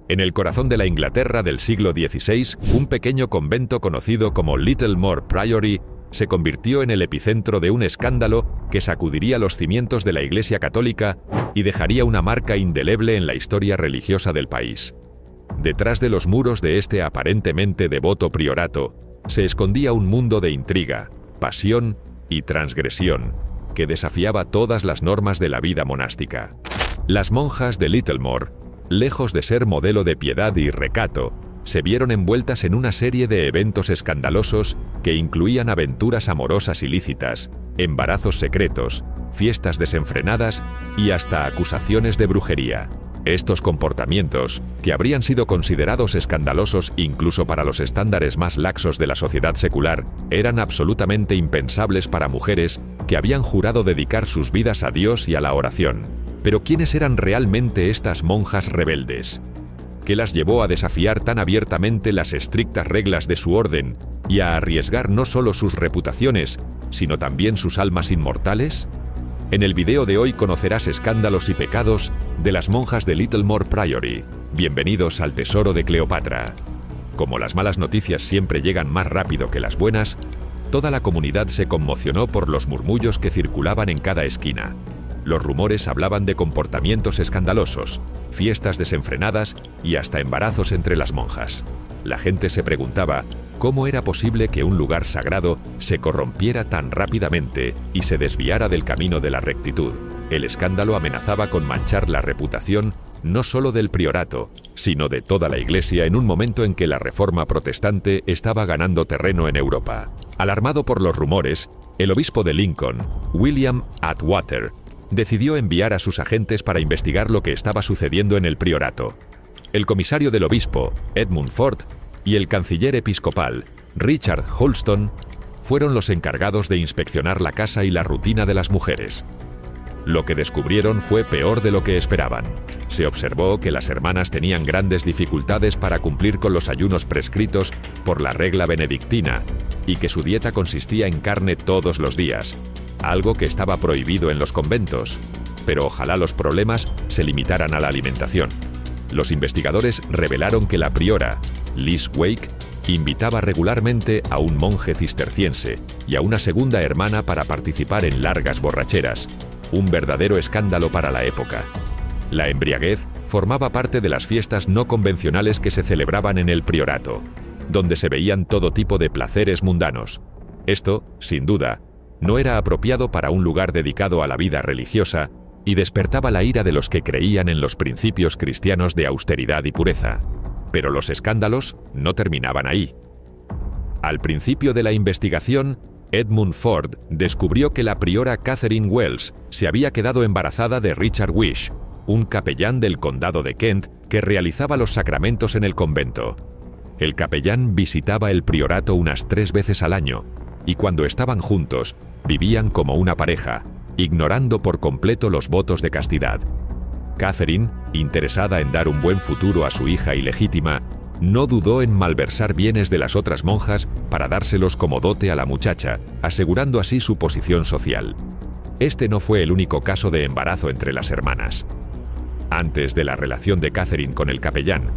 En el corazón de la Inglaterra del siglo XVI, un pequeño convento conocido como Littlemore Priory se convirtió en el epicentro de un escándalo que sacudiría los cimientos de la Iglesia Católica y dejaría una marca indeleble en la historia religiosa del país. Detrás de los muros de este aparentemente devoto priorato se escondía un mundo de intriga, pasión y transgresión que desafiaba todas las normas de la vida monástica. Las monjas de Littlemore, lejos de ser modelo de piedad y recato, se vieron envueltas en una serie de eventos escandalosos que incluían aventuras amorosas ilícitas, embarazos secretos, fiestas desenfrenadas y hasta acusaciones de brujería. Estos comportamientos, que habrían sido considerados escandalosos incluso para los estándares más laxos de la sociedad secular, eran absolutamente impensables para mujeres que habían jurado dedicar sus vidas a Dios y a la oración. Pero ¿quiénes eran realmente estas monjas rebeldes? ¿Qué las llevó a desafiar tan abiertamente las estrictas reglas de su orden y a arriesgar no solo sus reputaciones, sino también sus almas inmortales? En el video de hoy conocerás escándalos y pecados de las monjas de Littlemore Priory. Bienvenidos al tesoro de Cleopatra. Como las malas noticias siempre llegan más rápido que las buenas, toda la comunidad se conmocionó por los murmullos que circulaban en cada esquina. Los rumores hablaban de comportamientos escandalosos, fiestas desenfrenadas y hasta embarazos entre las monjas. La gente se preguntaba cómo era posible que un lugar sagrado se corrompiera tan rápidamente y se desviara del camino de la rectitud. El escándalo amenazaba con manchar la reputación no solo del priorato, sino de toda la Iglesia en un momento en que la reforma protestante estaba ganando terreno en Europa. Alarmado por los rumores, el obispo de Lincoln, William Atwater, decidió enviar a sus agentes para investigar lo que estaba sucediendo en el priorato. El comisario del obispo, Edmund Ford, y el canciller episcopal, Richard Holston, fueron los encargados de inspeccionar la casa y la rutina de las mujeres. Lo que descubrieron fue peor de lo que esperaban. Se observó que las hermanas tenían grandes dificultades para cumplir con los ayunos prescritos por la regla benedictina y que su dieta consistía en carne todos los días, algo que estaba prohibido en los conventos, pero ojalá los problemas se limitaran a la alimentación. Los investigadores revelaron que la priora, Liz Wake, invitaba regularmente a un monje cisterciense y a una segunda hermana para participar en largas borracheras, un verdadero escándalo para la época. La embriaguez formaba parte de las fiestas no convencionales que se celebraban en el priorato, donde se veían todo tipo de placeres mundanos. Esto, sin duda, no era apropiado para un lugar dedicado a la vida religiosa y despertaba la ira de los que creían en los principios cristianos de austeridad y pureza. Pero los escándalos no terminaban ahí. Al principio de la investigación, Edmund Ford descubrió que la priora Catherine Wells se había quedado embarazada de Richard Wish, un capellán del condado de Kent que realizaba los sacramentos en el convento. El capellán visitaba el priorato unas 3 veces al año, y cuando estaban juntos, vivían como una pareja, ignorando por completo los votos de castidad. Catherine, interesada en dar un buen futuro a su hija ilegítima, no dudó en malversar bienes de las otras monjas para dárselos como dote a la muchacha, asegurando así su posición social. Este no fue el único caso de embarazo entre las hermanas. Antes de la relación de Catherine con el capellán,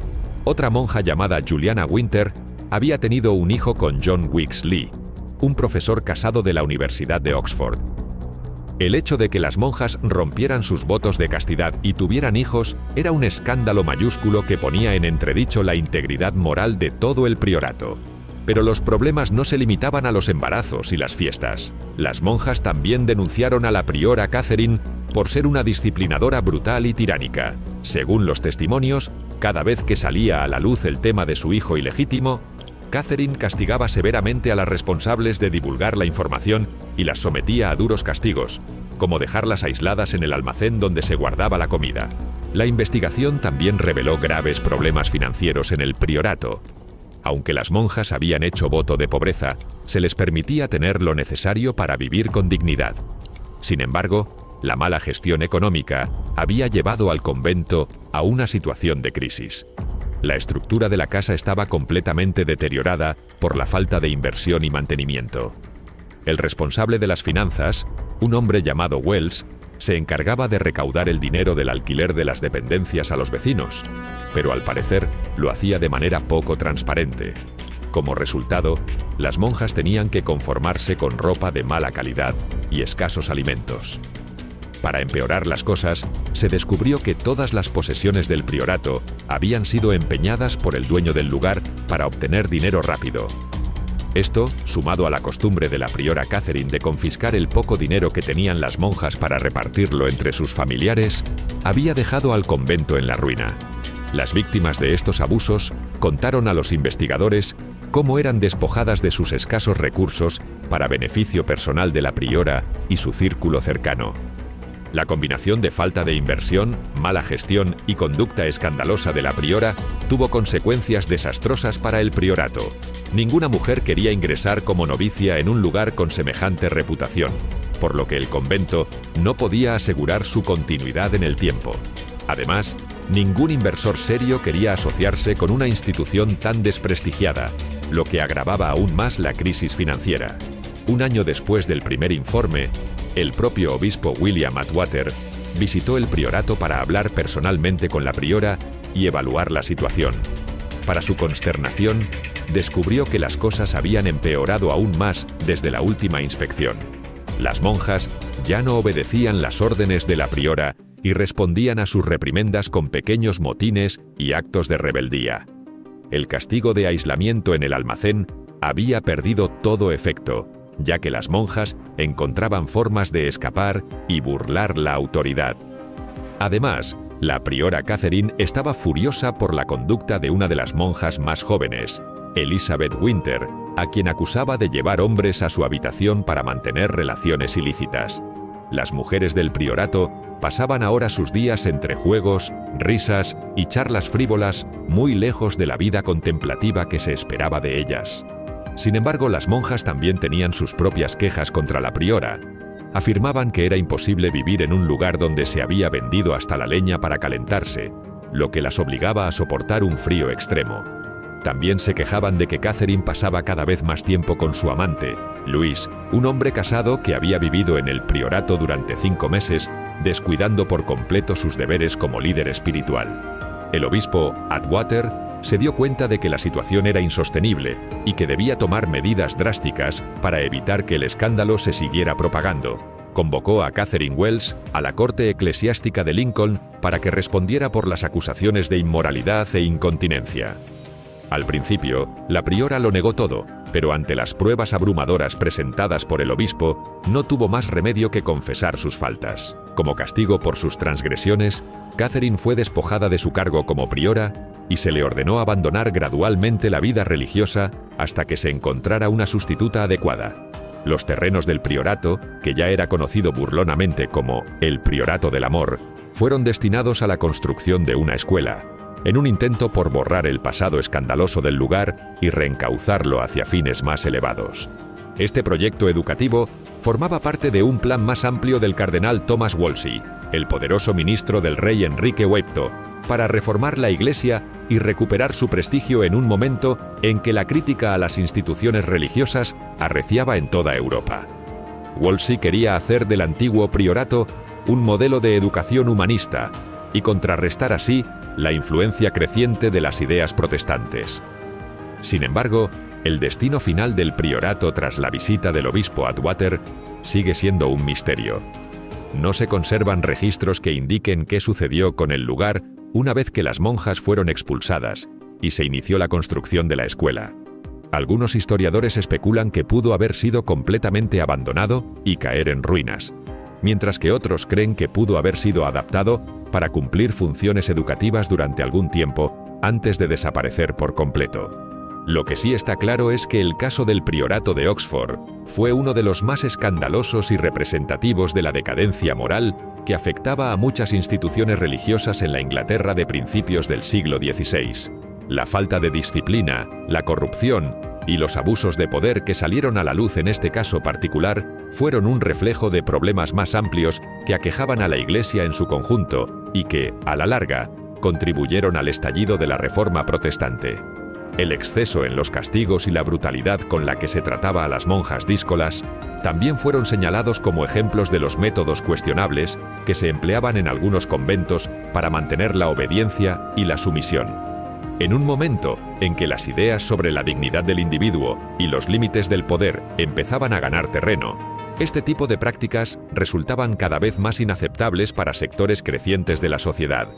otra monja llamada Juliana Winter había tenido un hijo con John Weeks Lee, un profesor casado de la Universidad de Oxford. El hecho de que las monjas rompieran sus votos de castidad y tuvieran hijos era un escándalo mayúsculo que ponía en entredicho la integridad moral de todo el priorato. Pero los problemas no se limitaban a los embarazos y las fiestas. Las monjas también denunciaron a la priora Catherine por ser una disciplinadora brutal y tiránica. Según los testimonios, cada vez que salía a la luz el tema de su hijo ilegítimo, Catherine castigaba severamente a las responsables de divulgar la información y las sometía a duros castigos, como dejarlas aisladas en el almacén donde se guardaba la comida. La investigación también reveló graves problemas financieros en el priorato. Aunque las monjas habían hecho voto de pobreza, se les permitía tener lo necesario para vivir con dignidad. Sin embargo, la mala gestión económica había llevado al convento a una situación de crisis. La estructura de la casa estaba completamente deteriorada por la falta de inversión y mantenimiento. El responsable de las finanzas, un hombre llamado Wells, se encargaba de recaudar el dinero del alquiler de las dependencias a los vecinos, pero al parecer lo hacía de manera poco transparente. Como resultado, las monjas tenían que conformarse con ropa de mala calidad y escasos alimentos. Para empeorar las cosas, se descubrió que todas las posesiones del priorato habían sido empeñadas por el dueño del lugar para obtener dinero rápido. Esto, sumado a la costumbre de la priora Catherine de confiscar el poco dinero que tenían las monjas para repartirlo entre sus familiares, había dejado al convento en la ruina. Las víctimas de estos abusos contaron a los investigadores cómo eran despojadas de sus escasos recursos para beneficio personal de la priora y su círculo cercano. La combinación de falta de inversión, mala gestión y conducta escandalosa de la priora tuvo consecuencias desastrosas para el priorato. Ninguna mujer quería ingresar como novicia en un lugar con semejante reputación, por lo que el convento no podía asegurar su continuidad en el tiempo. Además, ningún inversor serio quería asociarse con una institución tan desprestigiada, lo que agravaba aún más la crisis financiera. Un año después del primer informe, el propio obispo William Atwater visitó el priorato para hablar personalmente con la priora y evaluar la situación. Para su consternación, descubrió que las cosas habían empeorado aún más desde la última inspección. Las monjas ya no obedecían las órdenes de la priora y respondían a sus reprimendas con pequeños motines y actos de rebeldía. El castigo de aislamiento en el almacén había perdido todo efecto, ya que las monjas encontraban formas de escapar y burlar la autoridad. Además, la priora Catherine estaba furiosa por la conducta de una de las monjas más jóvenes, Elizabeth Winter, a quien acusaba de llevar hombres a su habitación para mantener relaciones ilícitas. Las mujeres del priorato pasaban ahora sus días entre juegos, risas y charlas frívolas, muy lejos de la vida contemplativa que se esperaba de ellas. Sin embargo, las monjas también tenían sus propias quejas contra la priora. Afirmaban que era imposible vivir en un lugar donde se había vendido hasta la leña para calentarse, lo que las obligaba a soportar un frío extremo. También se quejaban de que Catherine pasaba cada vez más tiempo con su amante, Louis, un hombre casado que había vivido en el priorato durante 5 meses, descuidando por completo sus deberes como líder espiritual. El obispo Atwater se dio cuenta de que la situación era insostenible y que debía tomar medidas drásticas para evitar que el escándalo se siguiera propagando. Convocó a Catherine Wells a la corte eclesiástica de Lincoln para que respondiera por las acusaciones de inmoralidad e incontinencia. Al principio, la priora lo negó todo, pero ante las pruebas abrumadoras presentadas por el obispo, no tuvo más remedio que confesar sus faltas. Como castigo por sus transgresiones, Catherine fue despojada de su cargo como priora y se le ordenó abandonar gradualmente la vida religiosa hasta que se encontrara una sustituta adecuada. Los terrenos del priorato, que ya era conocido burlonamente como el Priorato del Amor, fueron destinados a la construcción de una escuela, en un intento por borrar el pasado escandaloso del lugar y reencauzarlo hacia fines más elevados. Este proyecto educativo formaba parte de un plan más amplio del cardenal Thomas Wolsey, el poderoso ministro del rey Enrique VIII, para reformar la Iglesia y recuperar su prestigio en un momento en que la crítica a las instituciones religiosas arreciaba en toda Europa. Wolsey quería hacer del antiguo priorato un modelo de educación humanista y contrarrestar así la influencia creciente de las ideas protestantes. Sin embargo, el destino final del priorato tras la visita del obispo Atwater sigue siendo un misterio. No se conservan registros que indiquen qué sucedió con el lugar una vez que las monjas fueron expulsadas y se inició la construcción de la escuela. Algunos historiadores especulan que pudo haber sido completamente abandonado y caer en ruinas, mientras que otros creen que pudo haber sido adaptado para cumplir funciones educativas durante algún tiempo antes de desaparecer por completo. Lo que sí está claro es que el caso del priorato de Oxford fue uno de los más escandalosos y representativos de la decadencia moral que afectaba a muchas instituciones religiosas en la Inglaterra de principios del siglo XVI. La falta de disciplina, la corrupción y los abusos de poder que salieron a la luz en este caso particular fueron un reflejo de problemas más amplios que aquejaban a la Iglesia en su conjunto y que, a la larga, contribuyeron al estallido de la Reforma protestante. el exceso en los castigos y la brutalidad con la que se trataba a las monjas díscolas también fueron señalados como ejemplos de los métodos cuestionables que se empleaban en algunos conventos para mantener la obediencia y la sumisión. En un momento en que las ideas sobre la dignidad del individuo y los límites del poder empezaban a ganar terreno, este tipo de prácticas resultaban cada vez más inaceptables para sectores crecientes de la sociedad.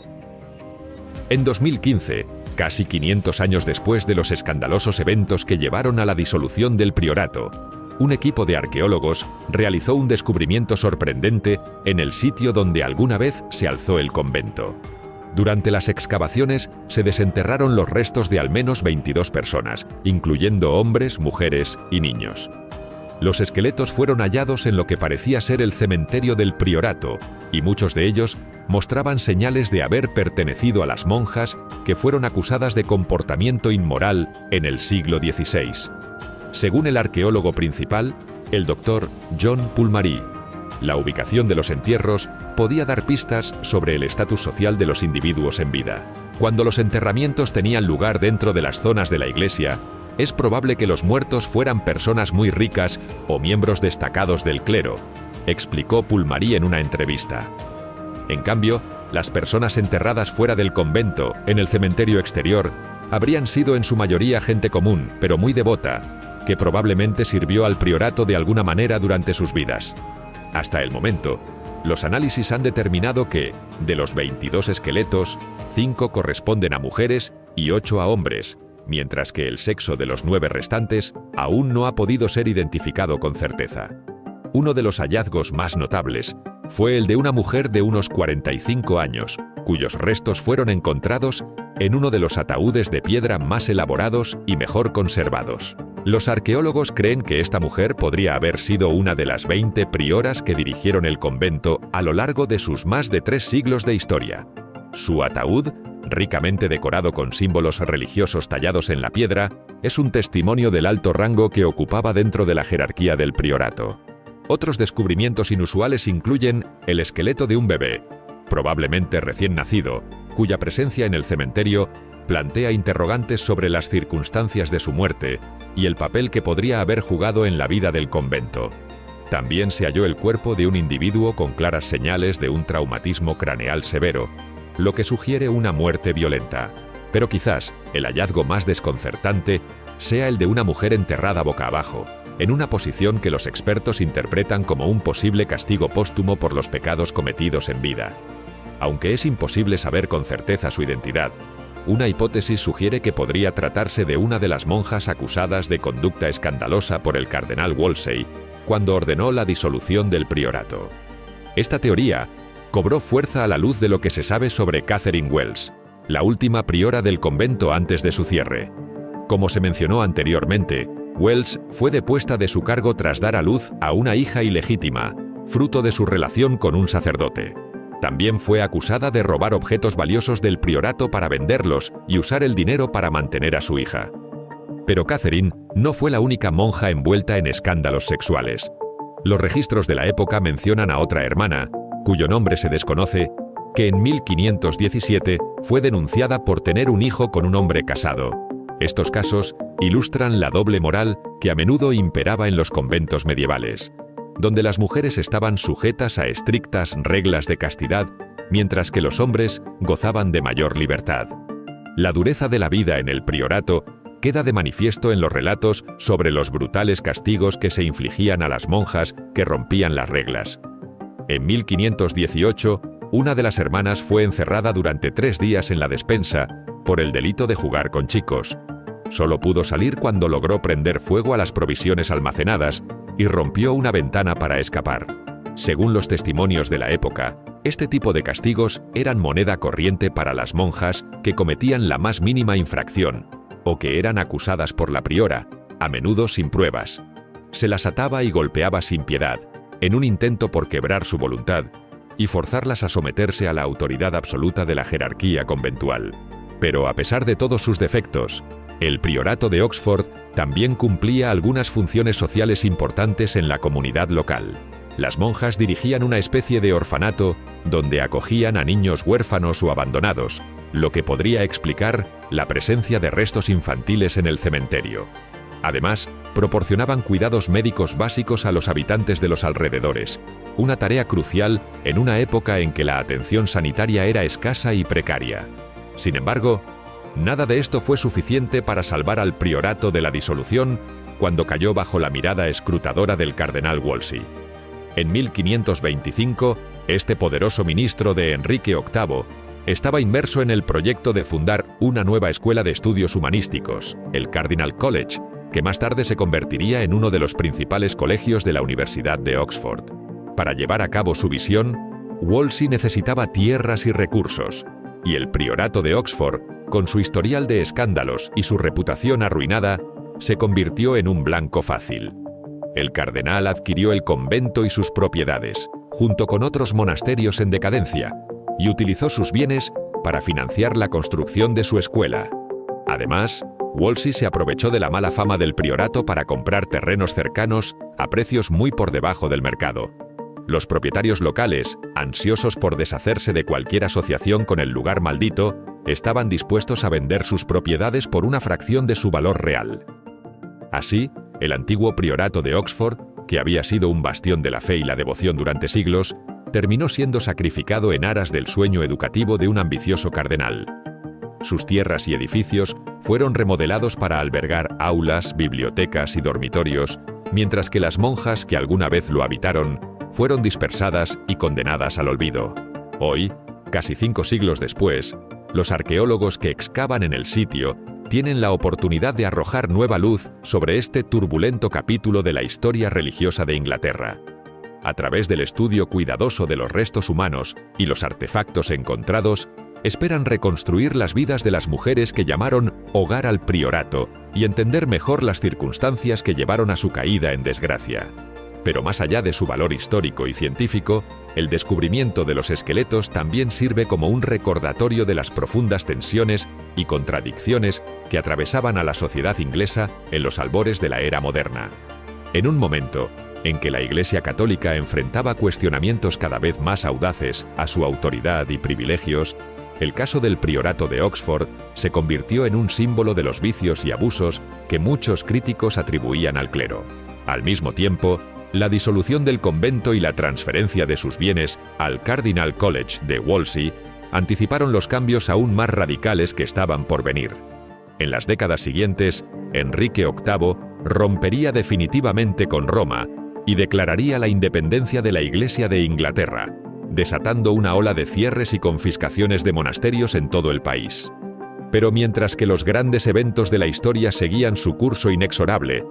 En 2015, casi 500 años después de los escandalosos eventos que llevaron a la disolución del priorato, un equipo de arqueólogos realizó un descubrimiento sorprendente en el sitio donde alguna vez se alzó el convento. Durante las excavaciones se desenterraron los restos de al menos 22 personas, incluyendo hombres, mujeres y niños. Los esqueletos fueron hallados en lo que parecía ser el cementerio del priorato, y muchos de ellos mostraban señales de haber pertenecido a las monjas que fueron acusadas de comportamiento inmoral en el siglo XVI. Según el arqueólogo principal, el doctor John Pulmary, la ubicación de los entierros podía dar pistas sobre el estatus social de los individuos en vida. Cuando los enterramientos tenían lugar dentro de las zonas de la iglesia, es probable que los muertos fueran personas muy ricas o miembros destacados del clero, explicó Pulmary en una entrevista. En cambio, las personas enterradas fuera del convento, en el cementerio exterior, habrían sido en su mayoría gente común, pero muy devota, que probablemente sirvió al priorato de alguna manera durante sus vidas. Hasta el momento, los análisis han determinado que, de los 22 esqueletos, 5 corresponden a mujeres y 8 a hombres, mientras que el sexo de los 9 restantes aún no ha podido ser identificado con certeza. Uno de los hallazgos más notables fue el de una mujer de unos 45 años, cuyos restos fueron encontrados en uno de los ataúdes de piedra más elaborados y mejor conservados. Los arqueólogos creen que esta mujer podría haber sido una de las 20 prioras que dirigieron el convento a lo largo de sus más de 3 siglos de historia. Su ataúd, ricamente decorado con símbolos religiosos tallados en la piedra, es un testimonio del alto rango que ocupaba dentro de la jerarquía del priorato. Otros descubrimientos inusuales incluyen el esqueleto de un bebé, probablemente recién nacido, cuya presencia en el cementerio plantea interrogantes sobre las circunstancias de su muerte y el papel que podría haber jugado en la vida del convento. También se halló el cuerpo de un individuo con claras señales de un traumatismo craneal severo, lo que sugiere una muerte violenta. Pero quizás el hallazgo más desconcertante sea el de una mujer enterrada boca abajo, en una posición que los expertos interpretan como un posible castigo póstumo por los pecados cometidos en vida. Aunque es imposible saber con certeza su identidad, una hipótesis sugiere que podría tratarse de una de las monjas acusadas de conducta escandalosa por el cardenal Wolsey cuando ordenó la disolución del priorato. Esta teoría cobró fuerza a la luz de lo que se sabe sobre Catherine Wells, la última priora del convento antes de su cierre. Como se mencionó anteriormente, Wells fue depuesta de su cargo tras dar a luz a una hija ilegítima, fruto de su relación con un sacerdote. También fue acusada de robar objetos valiosos del priorato para venderlos y usar el dinero para mantener a su hija. Pero Catherine no fue la única monja envuelta en escándalos sexuales. Los registros de la época mencionan a otra hermana, cuyo nombre se desconoce, que en 1517 fue denunciada por tener un hijo con un hombre casado. Estos casos ilustran la doble moral que a menudo imperaba en los conventos medievales, donde las mujeres estaban sujetas a estrictas reglas de castidad, mientras que los hombres gozaban de mayor libertad. La dureza de la vida en el priorato queda de manifiesto en los relatos sobre los brutales castigos que se infligían a las monjas que rompían las reglas. En 1518, una de las hermanas fue encerrada durante 3 días en la despensa por el delito de jugar con chicos. Solo pudo salir cuando logró prender fuego a las provisiones almacenadas y rompió una ventana para escapar. Según los testimonios de la época, este tipo de castigos eran moneda corriente para las monjas que cometían la más mínima infracción o que eran acusadas por la priora, a menudo sin pruebas. Se las ataba y golpeaba sin piedad, en un intento por quebrar su voluntad y forzarlas a someterse a la autoridad absoluta de la jerarquía conventual. Pero a pesar de todos sus defectos, el priorato de Oxford también cumplía algunas funciones sociales importantes en la comunidad local. Las monjas dirigían una especie de orfanato donde acogían a niños huérfanos o abandonados, lo que podría explicar la presencia de restos infantiles en el cementerio. Además, proporcionaban cuidados médicos básicos a los habitantes de los alrededores, una tarea crucial en una época en que la atención sanitaria era escasa y precaria. Sin embargo, nada de esto fue suficiente para salvar al priorato de la disolución cuando cayó bajo la mirada escrutadora del cardenal Wolsey. En 1525, este poderoso ministro de Enrique VIII estaba inmerso en el proyecto de fundar una nueva escuela de estudios humanísticos, el Cardinal College, que más tarde se convertiría en uno de los principales colegios de la Universidad de Oxford. Para llevar a cabo su visión, Wolsey necesitaba tierras y recursos, y el priorato de Oxford, con su historial de escándalos y su reputación arruinada, se convirtió en un blanco fácil. El cardenal adquirió el convento y sus propiedades, junto con otros monasterios en decadencia, y utilizó sus bienes para financiar la construcción de su escuela. Además, Wolsey se aprovechó de la mala fama del priorato para comprar terrenos cercanos a precios muy por debajo del mercado. Los propietarios locales, ansiosos por deshacerse de cualquier asociación con el lugar maldito, estaban dispuestos a vender sus propiedades por una fracción de su valor real. Así, el antiguo priorato de Oxford, que había sido un bastión de la fe y la devoción durante siglos, terminó siendo sacrificado en aras del sueño educativo de un ambicioso cardenal. Sus tierras y edificios fueron remodelados para albergar aulas, bibliotecas y dormitorios, mientras que las monjas que alguna vez lo habitaron fueron dispersadas y condenadas al olvido. Hoy, casi 5 siglos después, los arqueólogos que excavan en el sitio tienen la oportunidad de arrojar nueva luz sobre este turbulento capítulo de la historia religiosa de Inglaterra. A través del estudio cuidadoso de los restos humanos y los artefactos encontrados, esperan reconstruir las vidas de las mujeres que llamaron hogar al priorato y entender mejor las circunstancias que llevaron a su caída en desgracia. Pero más allá de su valor histórico y científico, el descubrimiento de los esqueletos también sirve como un recordatorio de las profundas tensiones y contradicciones que atravesaban a la sociedad inglesa en los albores de la era moderna. En un momento en que la Iglesia Católica enfrentaba cuestionamientos cada vez más audaces a su autoridad y privilegios, el caso del priorato de Oxford se convirtió en un símbolo de los vicios y abusos que muchos críticos atribuían al clero. Al mismo tiempo, la disolución del convento y la transferencia de sus bienes al Cardinal College de Wolsey anticiparon los cambios aún más radicales que estaban por venir. En las décadas siguientes, Enrique VIII rompería definitivamente con Roma y declararía la independencia de la Iglesia de Inglaterra, desatando una ola de cierres y confiscaciones de monasterios en todo el país. Pero mientras que los grandes eventos de la historia seguían su curso inexorable,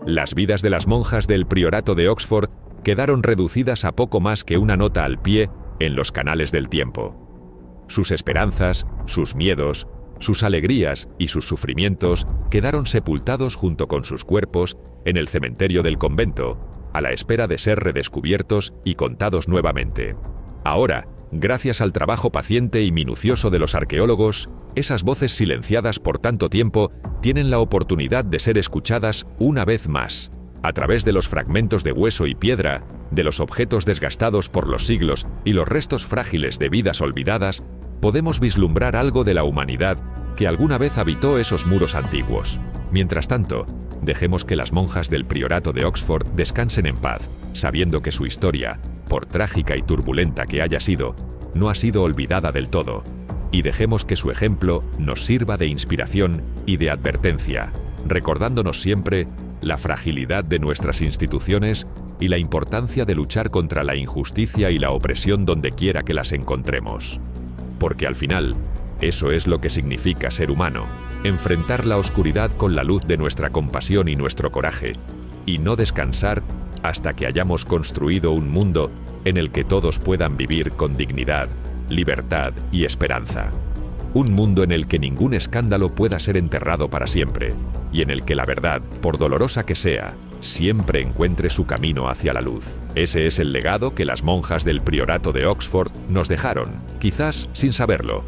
las vidas de las monjas del priorato de Oxford quedaron reducidas a poco más que una nota al pie en los canales del tiempo. Sus esperanzas, sus miedos, sus alegrías y sus sufrimientos quedaron sepultados junto con sus cuerpos en el cementerio del convento, a la espera de ser redescubiertos y contados nuevamente. Ahora, gracias al trabajo paciente y minucioso de los arqueólogos, esas voces silenciadas por tanto tiempo tienen la oportunidad de ser escuchadas una vez más. A través de los fragmentos de hueso y piedra, de los objetos desgastados por los siglos y los restos frágiles de vidas olvidadas, podemos vislumbrar algo de la humanidad que alguna vez habitó esos muros antiguos. Mientras tanto, dejemos que las monjas del priorato de Oxford descansen en paz, sabiendo que su historia, por trágica y turbulenta que haya sido, no ha sido olvidada del todo, y dejemos que su ejemplo nos sirva de inspiración y de advertencia, recordándonos siempre la fragilidad de nuestras instituciones y la importancia de luchar contra la injusticia y la opresión donde quiera que las encontremos. Porque al final, eso es lo que significa ser humano, enfrentar la oscuridad con la luz de nuestra compasión y nuestro coraje, y no descansar hasta que hayamos construido un mundo en el que todos puedan vivir con dignidad, libertad y esperanza. Un mundo en el que ningún escándalo pueda ser enterrado para siempre, y en el que la verdad, por dolorosa que sea, siempre encuentre su camino hacia la luz. Ese es el legado que las monjas del priorato de Oxford nos dejaron, quizás sin saberlo.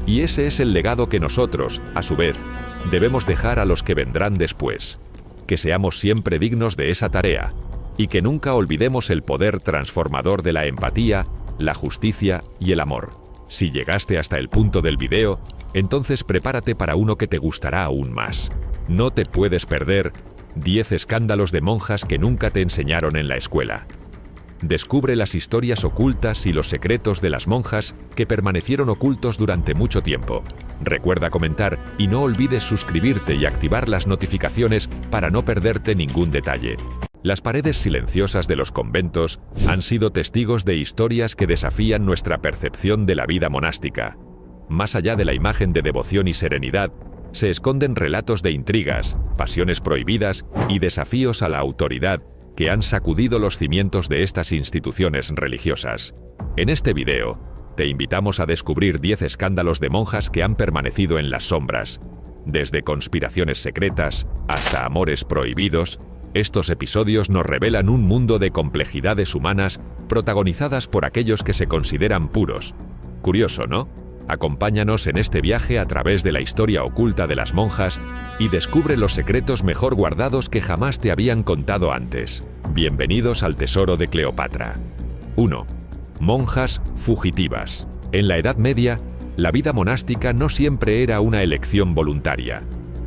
Y ese es el legado que nosotros, a su vez, debemos dejar a los que vendrán después. Que seamos siempre dignos de esa tarea, y que nunca olvidemos el poder transformador de la empatía, la justicia y el amor. Si llegaste hasta el punto del video, entonces prepárate para uno que te gustará aún más. No te puedes perder 10 escándalos de monjas que nunca te enseñaron en la escuela. Descubre las historias ocultas y los secretos de las monjas que permanecieron ocultos durante mucho tiempo. Recuerda comentar y no olvides suscribirte y activar las notificaciones para no perderte ningún detalle. Las paredes silenciosas de los conventos han sido testigos de historias que desafían nuestra percepción de la vida monástica. Más allá de la imagen de devoción y serenidad, se esconden relatos de intrigas, pasiones prohibidas y desafíos a la autoridad que han sacudido los cimientos de estas instituciones religiosas. En este video, te invitamos a descubrir 10 escándalos de monjas que han permanecido en las sombras. Desde conspiraciones secretas hasta amores prohibidos, estos episodios nos revelan un mundo de complejidades humanas protagonizadas por aquellos que se consideran puros. Curioso, ¿no? Acompáñanos en este viaje a través de la historia oculta de las monjas y descubre los secretos mejor guardados que jamás te habían contado antes. Bienvenidos al tesoro de Cleopatra. 1. Monjas fugitivas. En la Edad Media, la vida monástica no siempre era una elección voluntaria.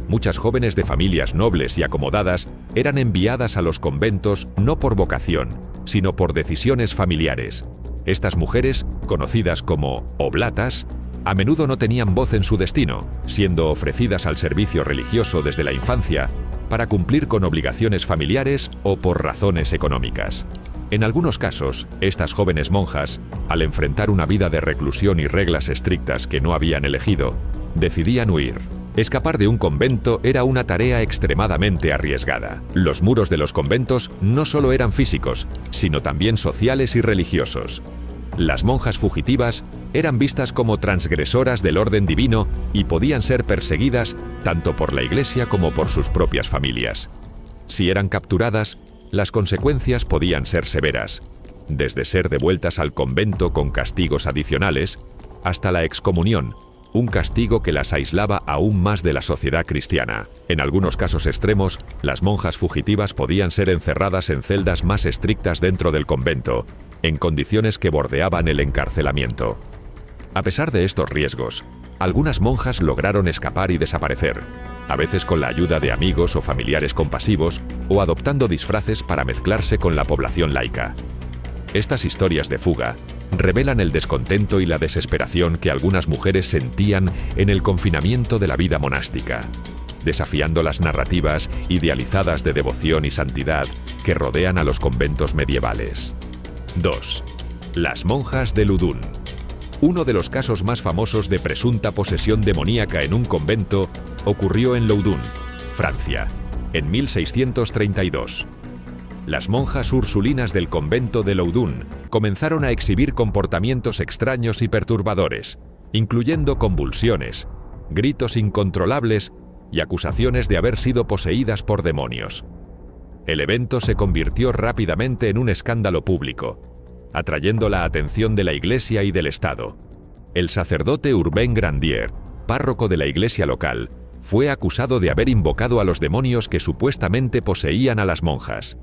Muchas jóvenes de familias nobles y acomodadas eran enviadas a los conventos no por vocación, sino por decisiones familiares. Estas mujeres, conocidas como oblatas, a menudo no tenían voz en su destino, siendo ofrecidas al servicio religioso desde la infancia para cumplir con obligaciones familiares o por razones económicas. En algunos casos, estas jóvenes monjas, al enfrentar una vida de reclusión y reglas estrictas que no habían elegido, decidían huir. Escapar de un convento era una tarea extremadamente arriesgada. Los muros de los conventos no solo eran físicos, sino también sociales y religiosos. Las monjas fugitivas eran vistas como transgresoras del orden divino y podían ser perseguidas tanto por la Iglesia como por sus propias familias. Si eran capturadas, las consecuencias podían ser severas, desde ser devueltas al convento con castigos adicionales, hasta la excomunión, un castigo que las aislaba aún más de la sociedad cristiana. En algunos casos extremos, las monjas fugitivas podían ser encerradas en celdas más estrictas dentro del convento, en condiciones que bordeaban el encarcelamiento. A pesar de estos riesgos, algunas monjas lograron escapar y desaparecer, a veces con la ayuda de amigos o familiares compasivos o adoptando disfraces para mezclarse con la población laica. Estas historias de fuga revelan el descontento y la desesperación que algunas mujeres sentían en el confinamiento de la vida monástica, desafiando las narrativas idealizadas de devoción y santidad que rodean a los conventos medievales. 2. Las monjas de Loudun. Uno de los casos más famosos de presunta posesión demoníaca en un convento ocurrió en Loudun, Francia, en 1632. Las monjas ursulinas del convento de Loudun comenzaron a exhibir comportamientos extraños y perturbadores, incluyendo convulsiones, gritos incontrolables y acusaciones de haber sido poseídas por demonios. El evento se convirtió rápidamente en un escándalo público, atrayendo la atención de la Iglesia y del Estado. El sacerdote Urbain Grandier, párroco de la iglesia local, fue acusado de haber invocado a los demonios que supuestamente poseían a las monjas.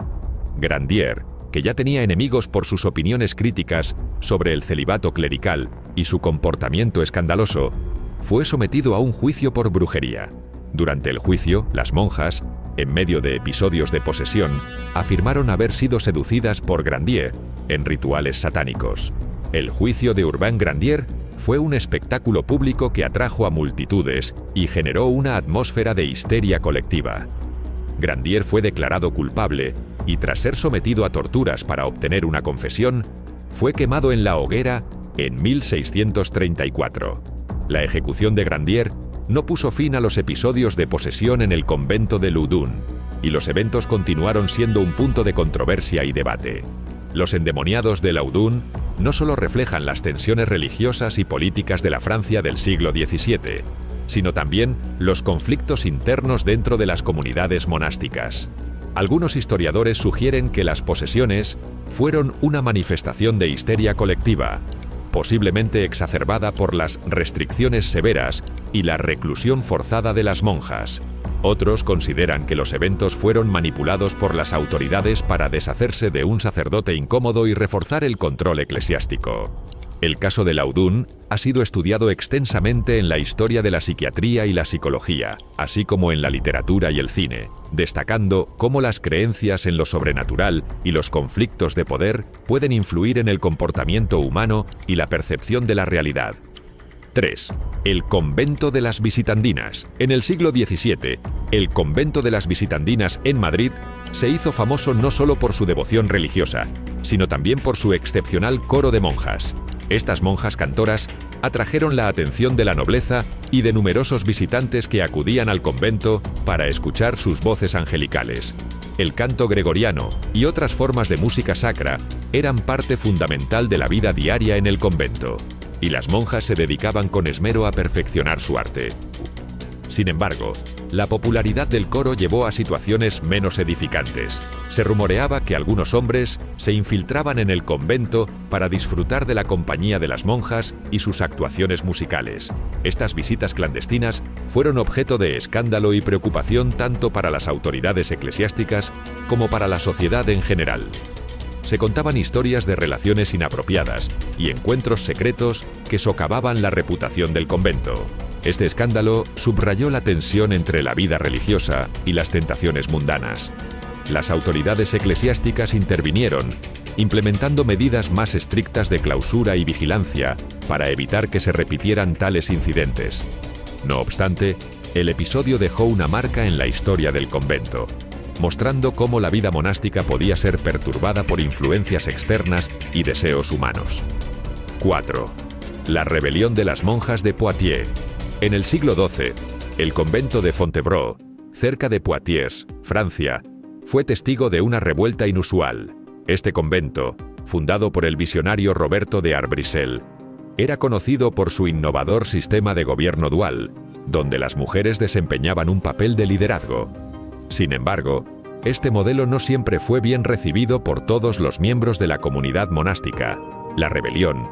Grandier, que ya tenía enemigos por sus opiniones críticas sobre el celibato clerical y su comportamiento escandaloso, fue sometido a un juicio por brujería. Durante el juicio, las monjas, en medio de episodios de posesión, afirmaron haber sido seducidas por Grandier en rituales satánicos. El juicio de Urbain Grandier fue un espectáculo público que atrajo a multitudes y generó una atmósfera de histeria colectiva. Grandier fue declarado culpable y, tras ser sometido a torturas para obtener una confesión, fue quemado en la hoguera en 1634. La ejecución de Grandier no puso fin a los episodios de posesión en el convento de Loudun, y los eventos continuaron siendo un punto de controversia y debate. Los endemoniados de Loudun no solo reflejan las tensiones religiosas y políticas de la Francia del siglo XVII, sino también los conflictos internos dentro de las comunidades monásticas. Algunos historiadores sugieren que las posesiones fueron una manifestación de histeria colectiva, posiblemente exacerbada por las restricciones severas y la reclusión forzada de las monjas. Otros consideran que los eventos fueron manipulados por las autoridades para deshacerse de un sacerdote incómodo y reforzar el control eclesiástico. El caso de Laudun ha sido estudiado extensamente en la historia de la psiquiatría y la psicología, así como en la literatura y el cine, destacando cómo las creencias en lo sobrenatural y los conflictos de poder pueden influir en el comportamiento humano y la percepción de la realidad. 3. El convento de las Visitandinas. En el siglo XVII, el convento de las Visitandinas en Madrid se hizo famoso no solo por su devoción religiosa, sino también por su excepcional coro de monjas. Estas monjas cantoras atrajeron la atención de la nobleza y de numerosos visitantes que acudían al convento para escuchar sus voces angelicales. El canto gregoriano y otras formas de música sacra eran parte fundamental de la vida diaria en el convento, y las monjas se dedicaban con esmero a perfeccionar su arte. Sin embargo, la popularidad del coro llevó a situaciones menos edificantes. Se rumoreaba que algunos hombres se infiltraban en el convento para disfrutar de la compañía de las monjas y sus actuaciones musicales. Estas visitas clandestinas fueron objeto de escándalo y preocupación tanto para las autoridades eclesiásticas como para la sociedad en general. Se contaban historias de relaciones inapropiadas y encuentros secretos que socavaban la reputación del convento. Este escándalo subrayó la tensión entre la vida religiosa y las tentaciones mundanas. Las autoridades eclesiásticas intervinieron, implementando medidas más estrictas de clausura y vigilancia para evitar que se repitieran tales incidentes. No obstante, el episodio dejó una marca en la historia del convento, mostrando cómo la vida monástica podía ser perturbada por influencias externas y deseos humanos. 4. La rebelión de las monjas de Poitiers. En el siglo XII, el convento de Fontevraud, cerca de Poitiers, Francia, fue testigo de una revuelta inusual. Este convento, fundado por el visionario Roberto de Arbrissel, era conocido por su innovador sistema de gobierno dual, donde las mujeres desempeñaban un papel de liderazgo. Sin embargo, este modelo no siempre fue bien recibido por todos los miembros de la comunidad monástica. La rebelión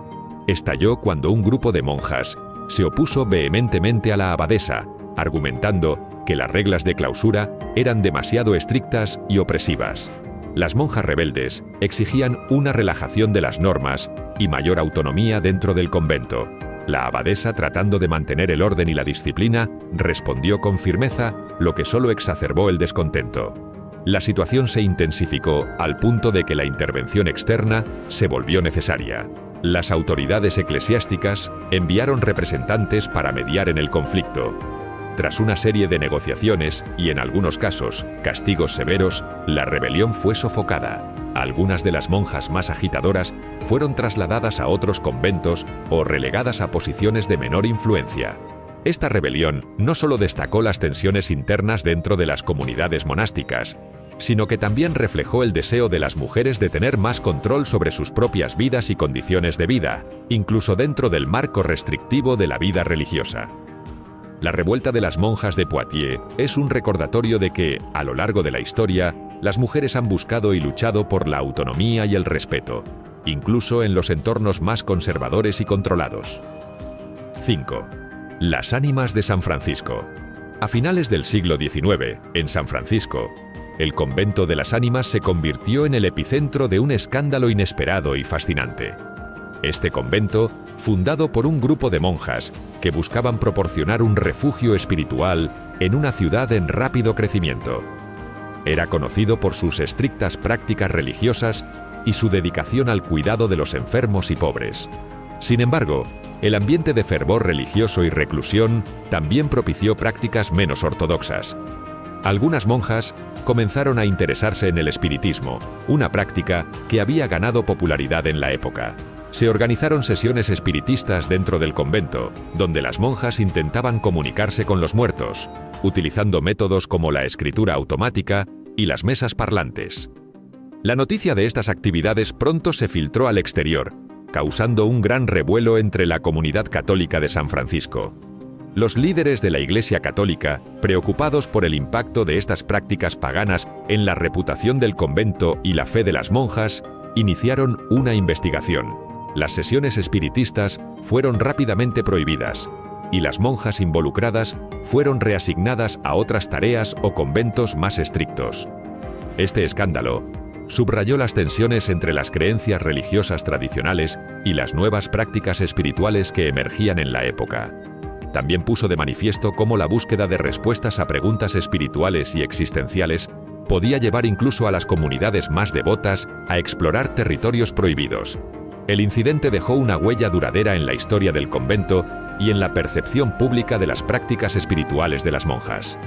estalló cuando un grupo de monjas se opuso vehementemente a la abadesa, argumentando que las reglas de clausura eran demasiado estrictas y opresivas. Las monjas rebeldes exigían una relajación de las normas y mayor autonomía dentro del convento. La abadesa, tratando de mantener el orden y la disciplina, respondió con firmeza, lo que solo exacerbó el descontento. La situación se intensificó al punto de que la intervención externa se volvió necesaria. Las autoridades eclesiásticas enviaron representantes para mediar en el conflicto. Tras una serie de negociaciones y, en algunos casos, castigos severos, la rebelión fue sofocada. Algunas de las monjas más agitadoras fueron trasladadas a otros conventos o relegadas a posiciones de menor influencia. Esta rebelión no solo destacó las tensiones internas dentro de las comunidades monásticas, sino que también reflejó el deseo de las mujeres de tener más control sobre sus propias vidas y condiciones de vida, incluso dentro del marco restrictivo de la vida religiosa. La revuelta de las monjas de Poitiers es un recordatorio de que, a lo largo de la historia, las mujeres han buscado y luchado por la autonomía y el respeto, incluso en los entornos más conservadores y controlados. 5. Las ánimas de San Francisco. A finales del siglo XIX, en San Francisco, el convento de las ánimas se convirtió en el epicentro de un escándalo inesperado y fascinante. Este convento, fundado por un grupo de monjas que buscaban proporcionar un refugio espiritual en una ciudad en rápido crecimiento, era conocido por sus estrictas prácticas religiosas y su dedicación al cuidado de los enfermos y pobres. Sin embargo, el ambiente de fervor religioso y reclusión también propició prácticas menos ortodoxas. Algunas monjas comenzaron a interesarse en el espiritismo, una práctica que había ganado popularidad en la época. Se organizaron sesiones espiritistas dentro del convento, donde las monjas intentaban comunicarse con los muertos, utilizando métodos como la escritura automática y las mesas parlantes. La noticia de estas actividades pronto se filtró al exterior, causando un gran revuelo entre la comunidad católica de San Francisco. Los líderes de la Iglesia Católica, preocupados por el impacto de estas prácticas paganas en la reputación del convento y la fe de las monjas, iniciaron una investigación. Las sesiones espiritistas fueron rápidamente prohibidas, y las monjas involucradas fueron reasignadas a otras tareas o conventos más estrictos. Este escándalo subrayó las tensiones entre las creencias religiosas tradicionales y las nuevas prácticas espirituales que emergían en la época. También puso de manifiesto cómo la búsqueda de respuestas a preguntas espirituales y existenciales podía llevar incluso a las comunidades más devotas a explorar territorios prohibidos. El incidente dejó una huella duradera en la historia del convento y en la percepción pública de las prácticas espirituales de las monjas.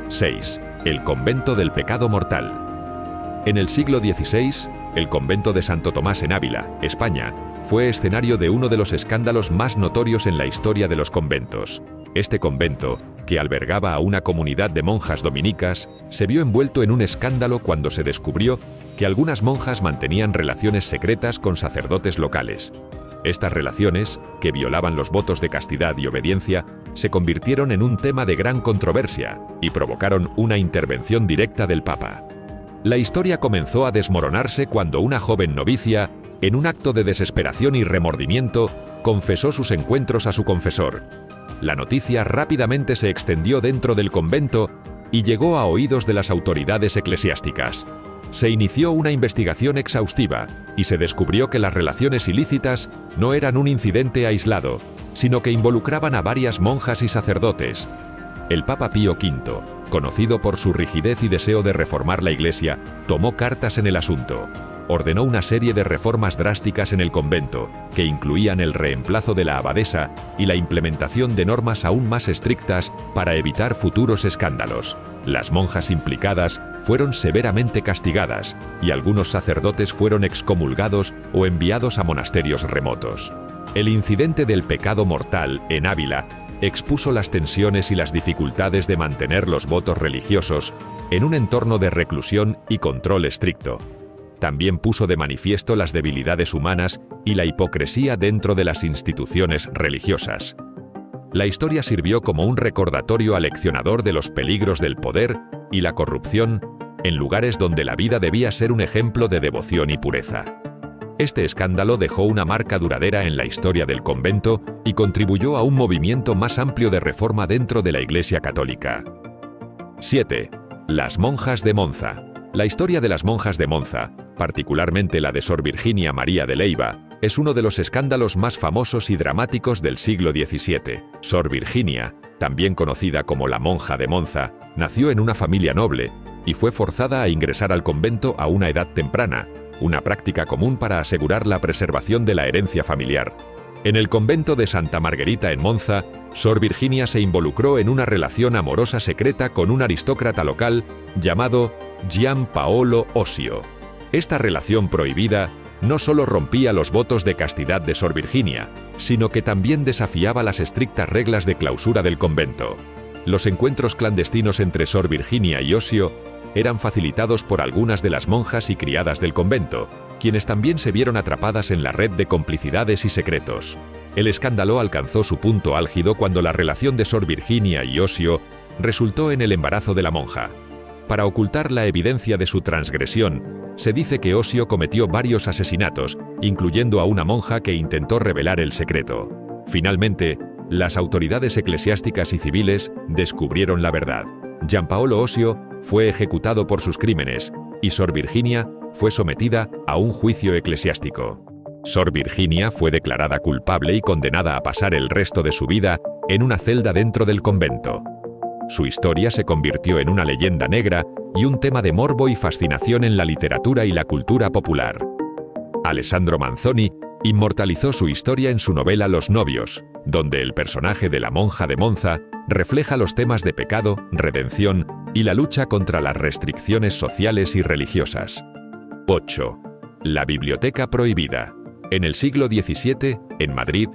6. El convento del pecado mortal. En el siglo XVI, el convento de Santo Tomás en Ávila, España, fue escenario de uno de los escándalos más notorios en la historia de los conventos. Este convento, que albergaba a una comunidad de monjas dominicas, se vio envuelto en un escándalo cuando se descubrió que algunas monjas mantenían relaciones secretas con sacerdotes locales. Estas relaciones, que violaban los votos de castidad y obediencia, se convirtieron en un tema de gran controversia y provocaron una intervención directa del Papa. La historia comenzó a desmoronarse cuando una joven novicia, en un acto de desesperación y remordimiento, confesó sus encuentros a su confesor. La noticia rápidamente se extendió dentro del convento y llegó a oídos de las autoridades eclesiásticas. Se inició una investigación exhaustiva y se descubrió que las relaciones ilícitas no eran un incidente aislado, sino que involucraban a varias monjas y sacerdotes. El Papa Pío V, conocido por su rigidez y deseo de reformar la Iglesia, tomó cartas en el asunto. Ordenó una serie de reformas drásticas en el convento, que incluían el reemplazo de la abadesa y la implementación de normas aún más estrictas para evitar futuros escándalos. Las monjas implicadas fueron severamente castigadas y algunos sacerdotes fueron excomulgados o enviados a monasterios remotos. El incidente del pecado mortal en Ávila expuso las tensiones y las dificultades de mantener los votos religiosos en un entorno de reclusión y control estricto. También puso de manifiesto las debilidades humanas y la hipocresía dentro de las instituciones religiosas. La historia sirvió como un recordatorio aleccionador de los peligros del poder y la corrupción en lugares donde la vida debía ser un ejemplo de devoción y pureza. Este escándalo dejó una marca duradera en la historia del convento y contribuyó a un movimiento más amplio de reforma dentro de la Iglesia católica. 7. Las monjas de Monza. La historia de las monjas de Monza, particularmente la de Sor Virginia María de Leyva, es uno de los escándalos más famosos y dramáticos del siglo XVII. Sor Virginia, también conocida como la monja de Monza, nació en una familia noble y fue forzada a ingresar al convento a una edad temprana, una práctica común para asegurar la preservación de la herencia familiar. En el convento de Santa Margherita en Monza, Sor Virginia se involucró en una relación amorosa secreta con un aristócrata local llamado Gian Paolo Osio. Esta relación prohibida no solo rompía los votos de castidad de Sor Virginia, sino que también desafiaba las estrictas reglas de clausura del convento. Los encuentros clandestinos entre Sor Virginia y Osio eran facilitados por algunas de las monjas y criadas del convento, quienes también se vieron atrapadas en la red de complicidades y secretos. El escándalo alcanzó su punto álgido cuando la relación de Sor Virginia y Osio resultó en el embarazo de la monja. Para ocultar la evidencia de su transgresión, se dice que Osio cometió varios asesinatos, incluyendo a una monja que intentó revelar el secreto. Finalmente, las autoridades eclesiásticas y civiles descubrieron la verdad. Gianpaolo Osio fue ejecutado por sus crímenes y Sor Virginia fue sometida a un juicio eclesiástico. Sor Virginia fue declarada culpable y condenada a pasar el resto de su vida en una celda dentro del convento. Su historia se convirtió en una leyenda negra y un tema de morbo y fascinación en la literatura y la cultura popular. Alessandro Manzoni inmortalizó su historia en su novela Los novios, donde el personaje de la monja de Monza refleja los temas de pecado, redención y la lucha contra las restricciones sociales y religiosas. 8. La biblioteca prohibida. En el siglo XVII, en Madrid,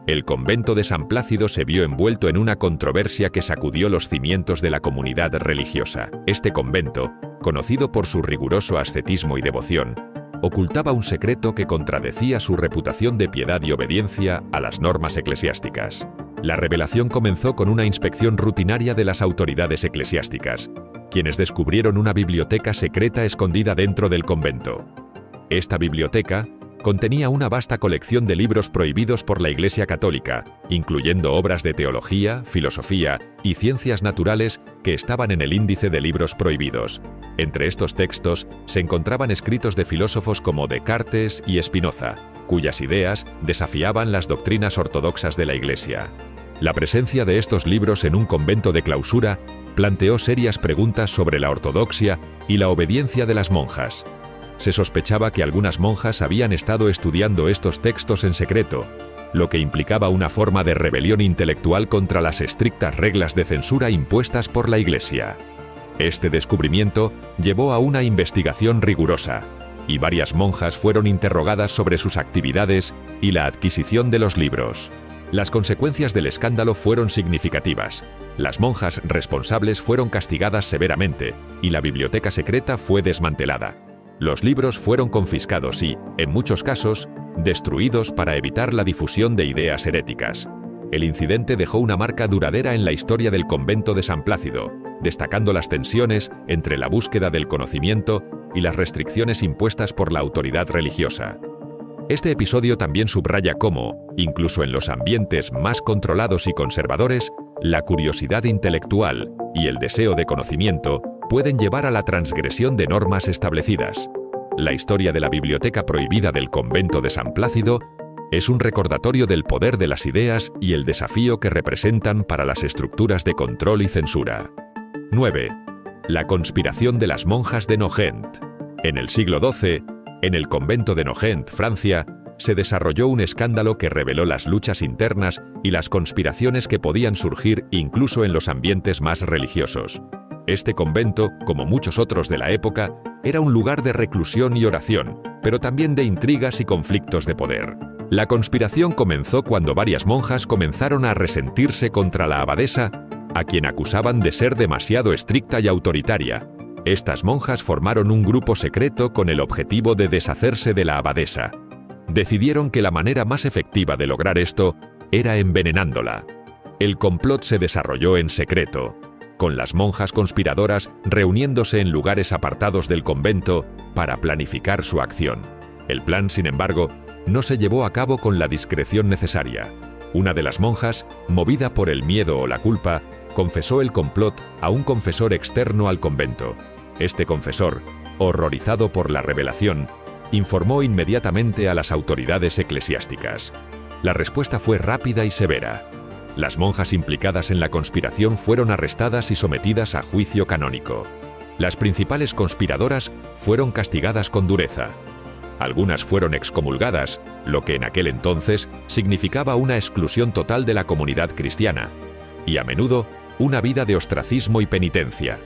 el convento de San Plácido se vio envuelto en una controversia que sacudió los cimientos de la comunidad religiosa. Este convento, conocido por su riguroso ascetismo y devoción, ocultaba un secreto que contradecía su reputación de piedad y obediencia a las normas eclesiásticas. La revelación comenzó con una inspección rutinaria de las autoridades eclesiásticas, quienes descubrieron una biblioteca secreta escondida dentro del convento. Esta biblioteca contenía una vasta colección de libros prohibidos por la Iglesia católica, incluyendo obras de teología, filosofía y ciencias naturales que estaban en el índice de libros prohibidos. Entre estos textos se encontraban escritos de filósofos como Descartes y Spinoza. cuyas ideas desafiaban las doctrinas ortodoxas de la Iglesia. La presencia de estos libros en un convento de clausura planteó serias preguntas sobre la ortodoxia y la obediencia de las monjas. Se sospechaba que algunas monjas habían estado estudiando estos textos en secreto, lo que implicaba una forma de rebelión intelectual contra las estrictas reglas de censura impuestas por la Iglesia. Este descubrimiento llevó a una investigación rigurosa, y varias monjas fueron interrogadas sobre sus actividades y la adquisición de los libros. Las consecuencias del escándalo fueron significativas. Las monjas responsables fueron castigadas severamente y la biblioteca secreta fue desmantelada. Los libros fueron confiscados y, en muchos casos, destruidos para evitar la difusión de ideas heréticas. El incidente dejó una marca duradera en la historia del convento de San Plácido, destacando las tensiones entre la búsqueda del conocimiento y las restricciones impuestas por la autoridad religiosa. Este episodio también subraya cómo, incluso en los ambientes más controlados y conservadores, la curiosidad intelectual y el deseo de conocimiento pueden llevar a la transgresión de normas establecidas. La historia de la biblioteca prohibida del convento de San Plácido es un recordatorio del poder de las ideas y el desafío que representan para las estructuras de control y censura. 9. La conspiración de las monjas de Nogent. En el siglo XII, en el convento de Nogent, Francia, se desarrolló un escándalo que reveló las luchas internas y las conspiraciones que podían surgir incluso en los ambientes más religiosos. Este convento, como muchos otros de la época, era un lugar de reclusión y oración, pero también de intrigas y conflictos de poder. La conspiración comenzó cuando varias monjas comenzaron a resentirse contra la abadesa, a quien acusaban de ser demasiado estricta y autoritaria. Estas monjas formaron un grupo secreto con el objetivo de deshacerse de la abadesa. Decidieron que la manera más efectiva de lograr esto era envenenándola. El complot se desarrolló en secreto, con las monjas conspiradoras reuniéndose en lugares apartados del convento para planificar su acción. El plan, sin embargo, no se llevó a cabo con la discreción necesaria. Una de las monjas, movida por el miedo o la culpa, confesó el complot a un confesor externo al convento. Este confesor, horrorizado por la revelación, informó inmediatamente a las autoridades eclesiásticas. La respuesta fue rápida y severa. Las monjas implicadas en la conspiración fueron arrestadas y sometidas a juicio canónico. Las principales conspiradoras fueron castigadas con dureza. Algunas fueron excomulgadas, lo que en aquel entonces significaba una exclusión total de la comunidad cristiana, y a menudo una vida de ostracismo y penitencia.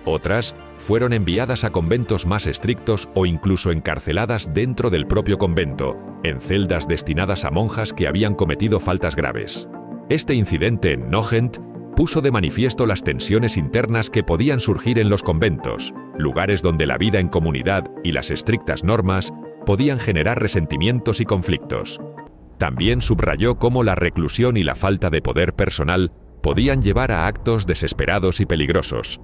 Otras fueron enviadas a conventos más estrictos o incluso encarceladas dentro del propio convento, en celdas destinadas a monjas que habían cometido faltas graves. Este incidente en Nogent puso de manifiesto las tensiones internas que podían surgir en los conventos, lugares donde la vida en comunidad y las estrictas normas podían generar resentimientos y conflictos. También subrayó cómo la reclusión y la falta de poder personal podían llevar a actos desesperados y peligrosos.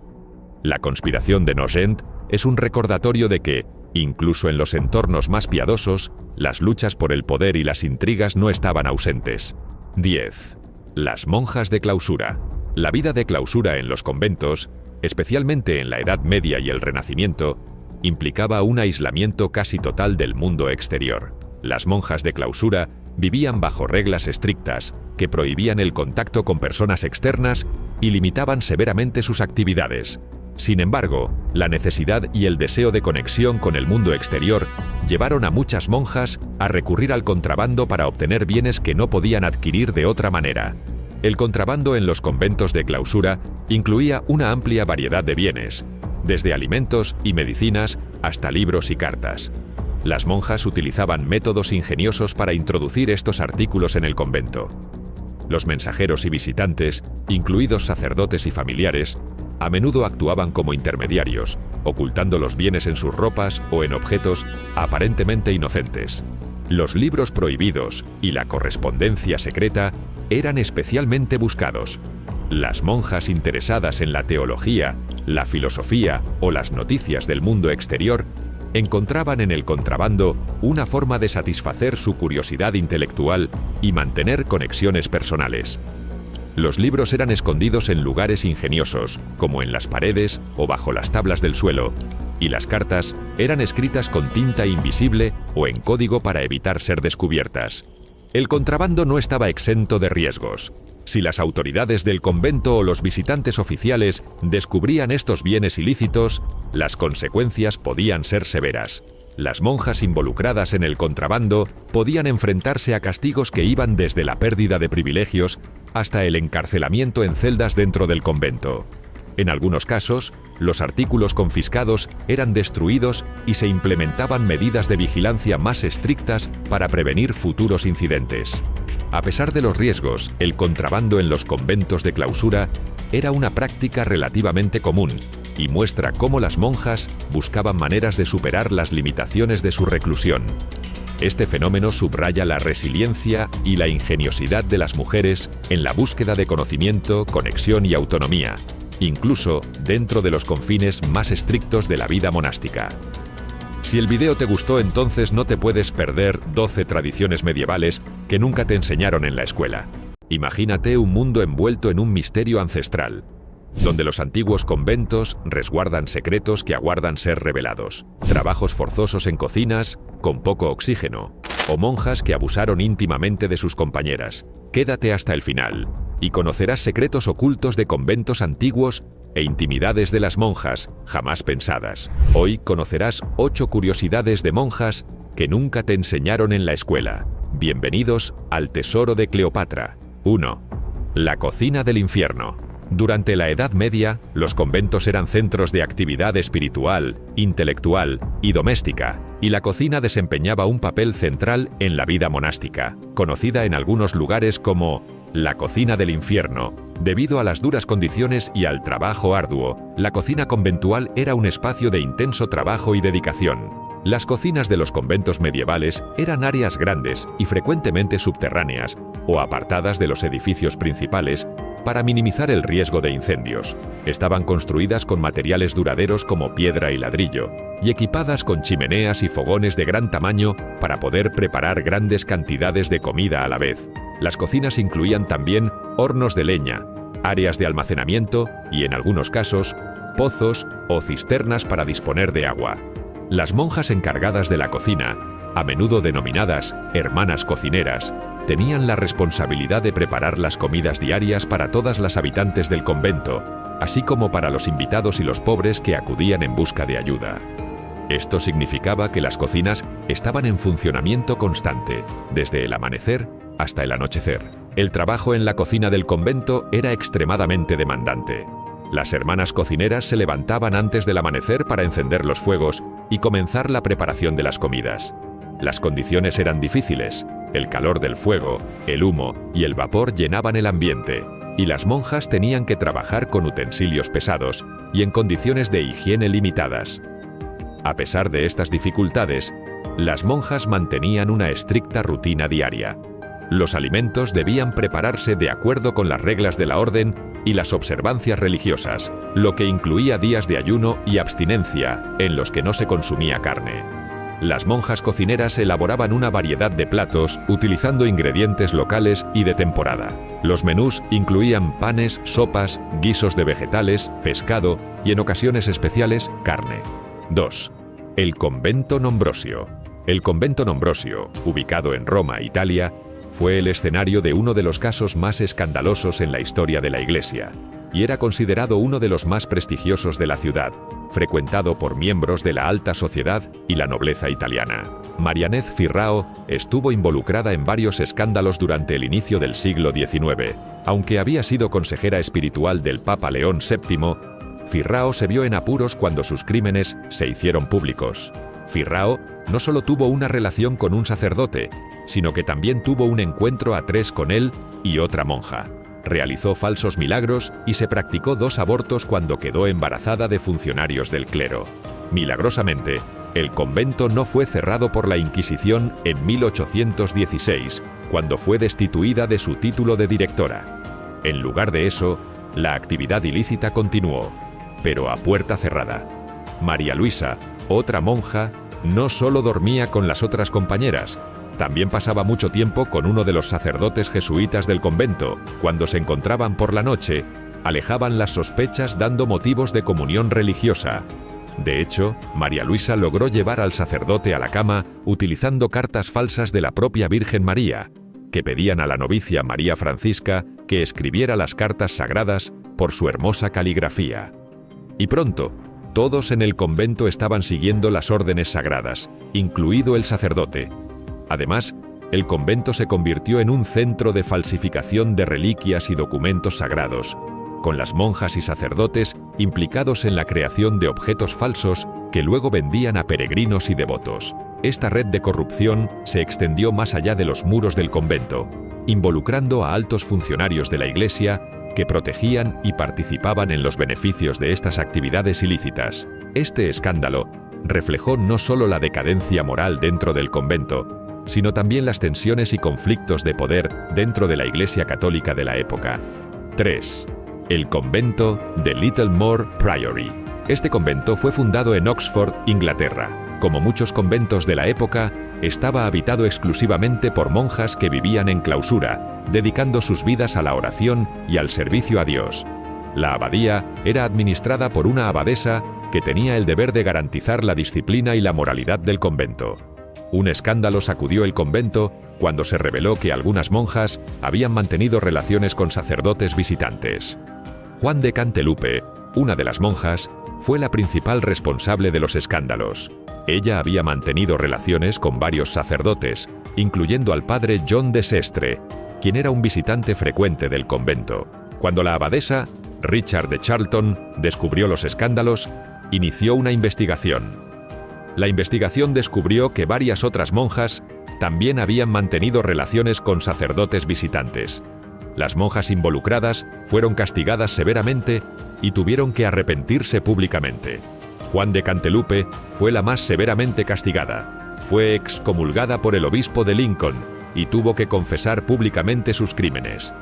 La conspiración de Nogent es un recordatorio de que, incluso en los entornos más piadosos, las luchas por el poder y las intrigas no estaban ausentes. 10. Las monjas de clausura. La vida de clausura en los conventos, especialmente en la Edad Media y el Renacimiento, implicaba un aislamiento casi total del mundo exterior. Las monjas de clausura vivían bajo reglas estrictas que prohibían el contacto con personas externas y limitaban severamente sus actividades. Sin embargo, la necesidad y el deseo de conexión con el mundo exterior llevaron a muchas monjas a recurrir al contrabando para obtener bienes que no podían adquirir de otra manera. El contrabando en los conventos de clausura incluía una amplia variedad de bienes, desde alimentos y medicinas hasta libros y cartas. Las monjas utilizaban métodos ingeniosos para introducir estos artículos en el convento. Los mensajeros y visitantes, incluidos sacerdotes y familiares, a menudo actuaban como intermediarios, ocultando los bienes en sus ropas o en objetos aparentemente inocentes. Los libros prohibidos y la correspondencia secreta eran especialmente buscados. Las monjas interesadas en la teología, la filosofía o las noticias del mundo exterior encontraban en el contrabando una forma de satisfacer su curiosidad intelectual y mantener conexiones personales. Los libros eran escondidos en lugares ingeniosos, como en las paredes o bajo las tablas del suelo, y las cartas eran escritas con tinta invisible o en código para evitar ser descubiertas. El contrabando no estaba exento de riesgos. Si las autoridades del convento o los visitantes oficiales descubrían estos bienes ilícitos, las consecuencias podían ser severas. Las monjas involucradas en el contrabando podían enfrentarse a castigos que iban desde la pérdida de privilegios hasta el encarcelamiento en celdas dentro del convento. En algunos casos, los artículos confiscados eran destruidos y se implementaban medidas de vigilancia más estrictas para prevenir futuros incidentes. A pesar de los riesgos, el contrabando en los conventos de clausura era una práctica relativamente común y muestra cómo las monjas buscaban maneras de superar las limitaciones de su reclusión. Este fenómeno subraya la resiliencia y la ingeniosidad de las mujeres en la búsqueda de conocimiento, conexión y autonomía, incluso dentro de los confines más estrictos de la vida monástica. Si el video te gustó, entonces no te puedes perder 12 tradiciones medievales que nunca te enseñaron en la escuela. Imagínate un mundo envuelto en un misterio ancestral, donde los antiguos conventos resguardan secretos que aguardan ser revelados, trabajos forzosos en cocinas, con poco oxígeno, o monjas que abusaron íntimamente de sus compañeras. Quédate hasta el final y conocerás secretos ocultos de conventos antiguos e intimidades de las monjas jamás pensadas. Hoy conocerás 8 curiosidades de monjas que nunca te enseñaron en la escuela. Bienvenidos al Tesoro de Cleopatra. 1. La cocina del infierno. Durante la Edad Media, los conventos eran centros de actividad espiritual, intelectual y doméstica, y la cocina desempeñaba un papel central en la vida monástica, conocida en algunos lugares como la cocina del infierno. Debido a las duras condiciones y al trabajo arduo, la cocina conventual era un espacio de intenso trabajo y dedicación. Las cocinas de los conventos medievales eran áreas grandes y frecuentemente subterráneas o apartadas de los edificios principales para minimizar el riesgo de incendios. Estaban construidas con materiales duraderos como piedra y ladrillo y equipadas con chimeneas y fogones de gran tamaño para poder preparar grandes cantidades de comida a la vez. Las cocinas incluían también hornos de leña, áreas de almacenamiento y, en algunos casos, pozos o cisternas para disponer de agua. Las monjas encargadas de la cocina, a menudo denominadas hermanas cocineras, tenían la responsabilidad de preparar las comidas diarias para todas las habitantes del convento, así como para los invitados y los pobres que acudían en busca de ayuda. Esto significaba que las cocinas estaban en funcionamiento constante, desde el amanecer hasta el anochecer. El trabajo en la cocina del convento era extremadamente demandante. Las hermanas cocineras se levantaban antes del amanecer para encender los fuegos y comenzar la preparación de las comidas. Las condiciones eran difíciles. El calor del fuego, el humo y el vapor llenaban el ambiente, y las monjas tenían que trabajar con utensilios pesados y en condiciones de higiene limitadas. A pesar de estas dificultades, las monjas mantenían una estricta rutina diaria. Los alimentos debían prepararse de acuerdo con las reglas de la orden y las observancias religiosas, lo que incluía días de ayuno y abstinencia en los que no se consumía carne. Las monjas cocineras elaboraban una variedad de platos utilizando ingredientes locales y de temporada. Los menús incluían panes, sopas, guisos de vegetales, pescado y, en ocasiones especiales, carne. 2. El convento Nombrosio. El convento Nombrosio, ubicado en Roma, Italia, fue el escenario de uno de los casos más escandalosos en la historia de la Iglesia, y era considerado uno de los más prestigiosos de la ciudad, frecuentado por miembros de la alta sociedad y la nobleza italiana. Marianez Firrao estuvo involucrada en varios escándalos durante el inicio del siglo XIX. Aunque había sido consejera espiritual del Papa León VII, Firrao se vio en apuros cuando sus crímenes se hicieron públicos. Firrao no solo tuvo una relación con un sacerdote, sino que también tuvo un encuentro a 3 con él y otra monja. Realizó falsos milagros y se practicó 2 abortos cuando quedó embarazada de funcionarios del clero. Milagrosamente, el convento no fue cerrado por la Inquisición en 1816, cuando fue destituida de su título de directora. En lugar de eso, la actividad ilícita continuó, pero a puerta cerrada. María Luisa, otra monja, no solo dormía con las otras compañeras, también pasaba mucho tiempo con uno de los sacerdotes jesuitas del convento. Cuando se encontraban por la noche, alejaban las sospechas dando motivos de comunión religiosa. De hecho, María Luisa logró llevar al sacerdote a la cama utilizando cartas falsas de la propia Virgen María, que pedían a la novicia María Francisca que escribiera las cartas sagradas por su hermosa caligrafía. Y pronto, todos en el convento estaban siguiendo las órdenes sagradas, incluido el sacerdote. Además, el convento se convirtió en un centro de falsificación de reliquias y documentos sagrados, con las monjas y sacerdotes implicados en la creación de objetos falsos que luego vendían a peregrinos y devotos. Esta red de corrupción se extendió más allá de los muros del convento, involucrando a altos funcionarios de la Iglesia que protegían y participaban en los beneficios de estas actividades ilícitas. Este escándalo reflejó no solo la decadencia moral dentro del convento, sino también las tensiones y conflictos de poder dentro de la Iglesia católica de la época. 3. El convento de Littlemore Priory. Este convento fue fundado en Oxford, Inglaterra. Como muchos conventos de la época, estaba habitado exclusivamente por monjas que vivían en clausura, dedicando sus vidas a la oración y al servicio a Dios. La abadía era administrada por una abadesa que tenía el deber de garantizar la disciplina y la moralidad del convento. Un escándalo sacudió el convento cuando se reveló que algunas monjas habían mantenido relaciones con sacerdotes visitantes. Juan de Cantelupe, una de las monjas, fue la principal responsable de los escándalos. Ella había mantenido relaciones con varios sacerdotes, incluyendo al padre John de Sestre, quien era un visitante frecuente del convento. Cuando la abadesa, Richard de Charlton, descubrió los escándalos, inició una investigación. La investigación descubrió que varias otras monjas también habían mantenido relaciones con sacerdotes visitantes. Las monjas involucradas fueron castigadas severamente y tuvieron que arrepentirse públicamente. Juan de Cantelupe fue la más severamente castigada. Fue excomulgada por el obispo de Lincoln y tuvo que confesar públicamente sus crímenes.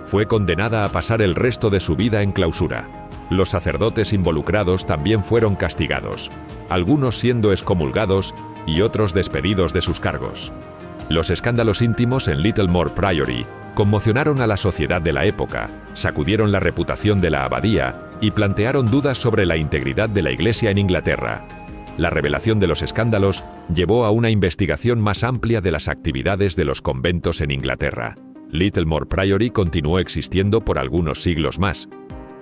Fue condenada a pasar el resto de su vida en clausura. Los sacerdotes involucrados también fueron castigados, algunos siendo excomulgados y otros despedidos de sus cargos. Los escándalos íntimos en Littlemore Priory conmocionaron a la sociedad de la época, sacudieron la reputación de la abadía y plantearon dudas sobre la integridad de la Iglesia en Inglaterra. La revelación de los escándalos llevó a una investigación más amplia de las actividades de los conventos en Inglaterra. Littlemore Priory continuó existiendo por algunos siglos más,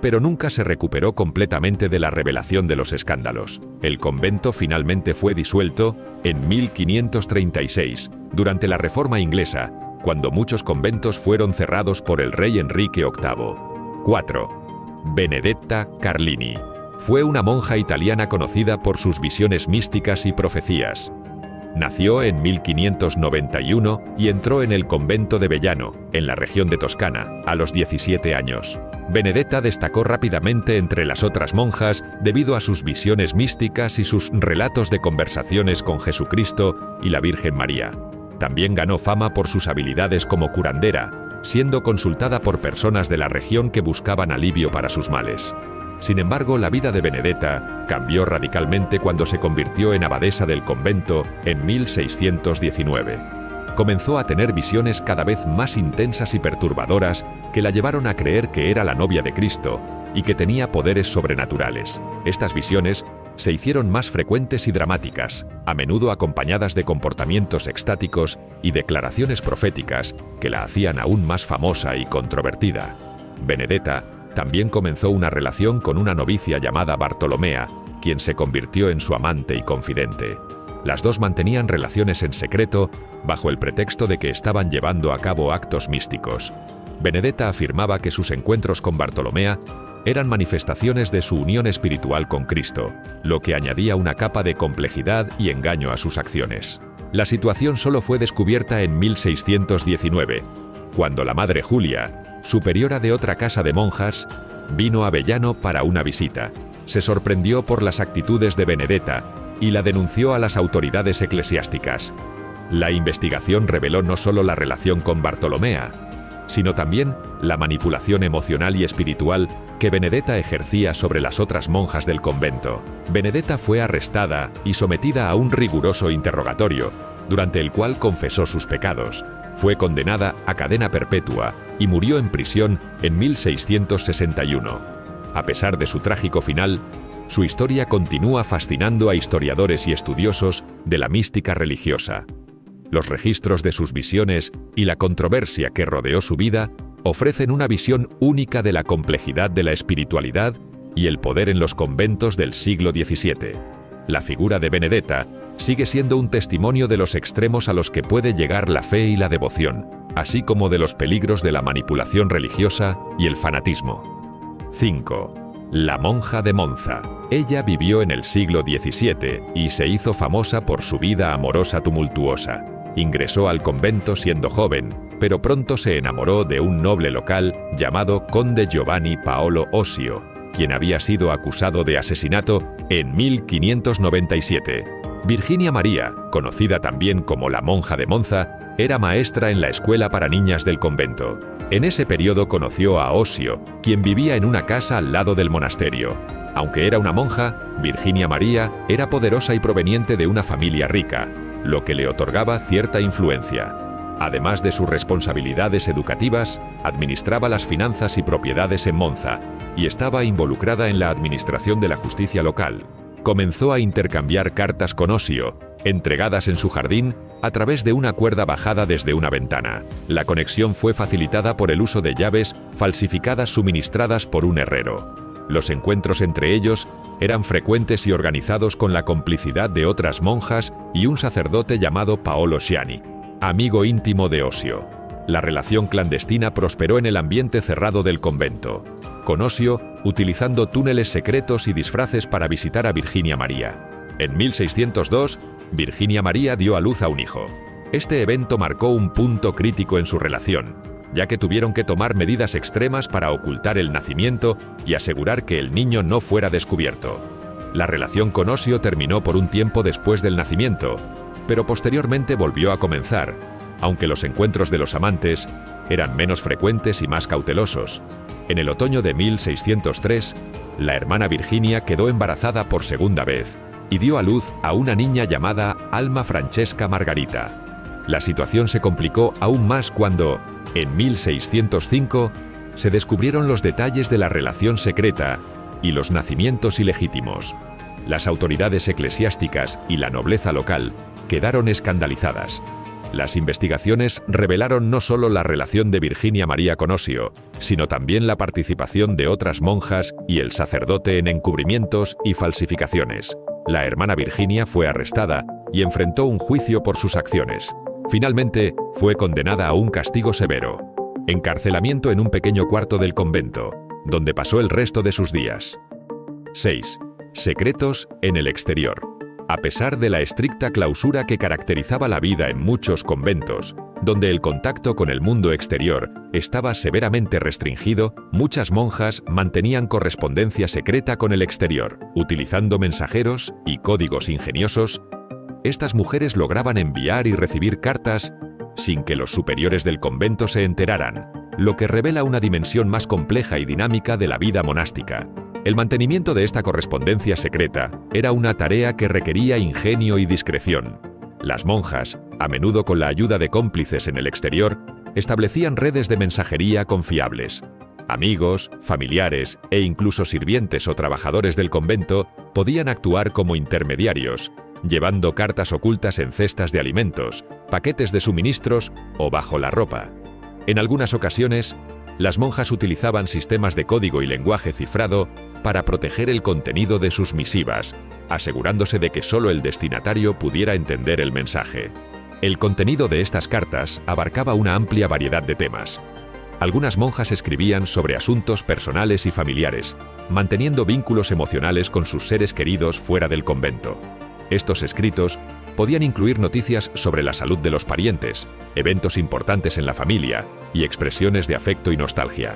pero nunca se recuperó completamente de la revelación de los escándalos. El convento finalmente fue disuelto en 1536, durante la Reforma inglesa, cuando muchos conventos fueron cerrados por el rey Enrique VIII. 4. Benedetta Carlini. Fue una monja italiana conocida por sus visiones místicas y profecías. Nació en 1591 y entró en el convento de Vellano, en la región de Toscana, a los 17 años. Benedetta destacó rápidamente entre las otras monjas debido a sus visiones místicas y sus relatos de conversaciones con Jesucristo y la Virgen María. También ganó fama por sus habilidades como curandera, siendo consultada por personas de la región que buscaban alivio para sus males. Sin embargo, la vida de Benedetta cambió radicalmente cuando se convirtió en abadesa del convento en 1619. Comenzó a tener visiones cada vez más intensas y perturbadoras que la llevaron a creer que era la novia de Cristo y que tenía poderes sobrenaturales. Estas visiones se hicieron más frecuentes y dramáticas, a menudo acompañadas de comportamientos extáticos y declaraciones proféticas que la hacían aún más famosa y controvertida. Benedetta también comenzó una relación con una novicia llamada Bartolomea, quien se convirtió en su amante y confidente. Las dos mantenían relaciones en secreto bajo el pretexto de que estaban llevando a cabo actos místicos. Benedetta afirmaba que sus encuentros con Bartolomea eran manifestaciones de su unión espiritual con Cristo, lo que añadía una capa de complejidad y engaño a sus acciones. La situación solo fue descubierta en 1619, cuando la madre Julia, superiora de otra casa de monjas, vino a Vellano para una visita. Se sorprendió por las actitudes de Benedetta y la denunció a las autoridades eclesiásticas. La investigación reveló no solo la relación con Bartolomea, sino también la manipulación emocional y espiritual que Benedetta ejercía sobre las otras monjas del convento. Benedetta fue arrestada y sometida a un riguroso interrogatorio, durante el cual confesó sus pecados. Fue condenada a cadena perpetua y murió en prisión en 1661. A pesar de su trágico final, su historia continúa fascinando a historiadores y estudiosos de la mística religiosa. Los registros de sus visiones y la controversia que rodeó su vida ofrecen una visión única de la complejidad de la espiritualidad y el poder en los conventos del siglo XVII. La figura de Benedetta sigue siendo un testimonio de los extremos a los que puede llegar la fe y la devoción, así como de los peligros de la manipulación religiosa y el fanatismo. 5. La monja de Monza. Ella vivió en el siglo XVII y se hizo famosa por su vida amorosa tumultuosa. Ingresó al convento siendo joven, pero pronto se enamoró de un noble local llamado Conde Giovanni Paolo Osio, quien había sido acusado de asesinato en 1597. Virginia María, conocida también como la monja de Monza, era maestra en la escuela para niñas del convento. En ese periodo conoció a Osio, quien vivía en una casa al lado del monasterio. Aunque era una monja, Virginia María era poderosa y proveniente de una familia rica, lo que le otorgaba cierta influencia. Además de sus responsabilidades educativas, administraba las finanzas y propiedades en Monza y estaba involucrada en la administración de la justicia local. Comenzó a intercambiar cartas con Osio, entregadas en su jardín a través de una cuerda bajada desde una ventana. La conexión fue facilitada por el uso de llaves falsificadas suministradas por un herrero. Los encuentros entre ellos eran frecuentes y organizados con la complicidad de otras monjas y un sacerdote llamado Paolo Sciani, amigo íntimo de Osio. La relación clandestina prosperó en el ambiente cerrado del convento, con Osio utilizando túneles secretos y disfraces para visitar a Virginia María. En 1602, Virginia María dio a luz a un hijo. Este evento marcó un punto crítico en su relación, ya que tuvieron que tomar medidas extremas para ocultar el nacimiento y asegurar que el niño no fuera descubierto. La relación con Osio terminó por un tiempo después del nacimiento, pero posteriormente volvió a comenzar, aunque los encuentros de los amantes eran menos frecuentes y más cautelosos. En el otoño de 1603, la hermana Virginia quedó embarazada por segunda vez y dio a luz a una niña llamada Alma Francesca Margarita. La situación se complicó aún más cuando, en 1605, se descubrieron los detalles de la relación secreta y los nacimientos ilegítimos. Las autoridades eclesiásticas y la nobleza local quedaron escandalizadas. Las investigaciones revelaron no solo la relación de Virginia María con Osio, sino también la participación de otras monjas y el sacerdote en encubrimientos y falsificaciones. La hermana Virginia fue arrestada y enfrentó un juicio por sus acciones. Finalmente, fue condenada a un castigo severo: encarcelamiento en un pequeño cuarto del convento, donde pasó el resto de sus días. 6. Secretos en el exterior. A pesar de la estricta clausura que caracterizaba la vida en muchos conventos, donde el contacto con el mundo exterior estaba severamente restringido, muchas monjas mantenían correspondencia secreta con el exterior. Utilizando mensajeros y códigos ingeniosos, estas mujeres lograban enviar y recibir cartas sin que los superiores del convento se enteraran, lo que revela una dimensión más compleja y dinámica de la vida monástica. El mantenimiento de esta correspondencia secreta era una tarea que requería ingenio y discreción. Las monjas, a menudo con la ayuda de cómplices en el exterior, establecían redes de mensajería confiables. Amigos, familiares e incluso sirvientes o trabajadores del convento podían actuar como intermediarios, llevando cartas ocultas en cestas de alimentos, paquetes de suministros o bajo la ropa. En algunas ocasiones, las monjas utilizaban sistemas de código y lenguaje cifrado para proteger el contenido de sus misivas, asegurándose de que solo el destinatario pudiera entender el mensaje. El contenido de estas cartas abarcaba una amplia variedad de temas. Algunas monjas escribían sobre asuntos personales y familiares, manteniendo vínculos emocionales con sus seres queridos fuera del convento. Estos escritos podían incluir noticias sobre la salud de los parientes, eventos importantes en la familia y expresiones de afecto y nostalgia.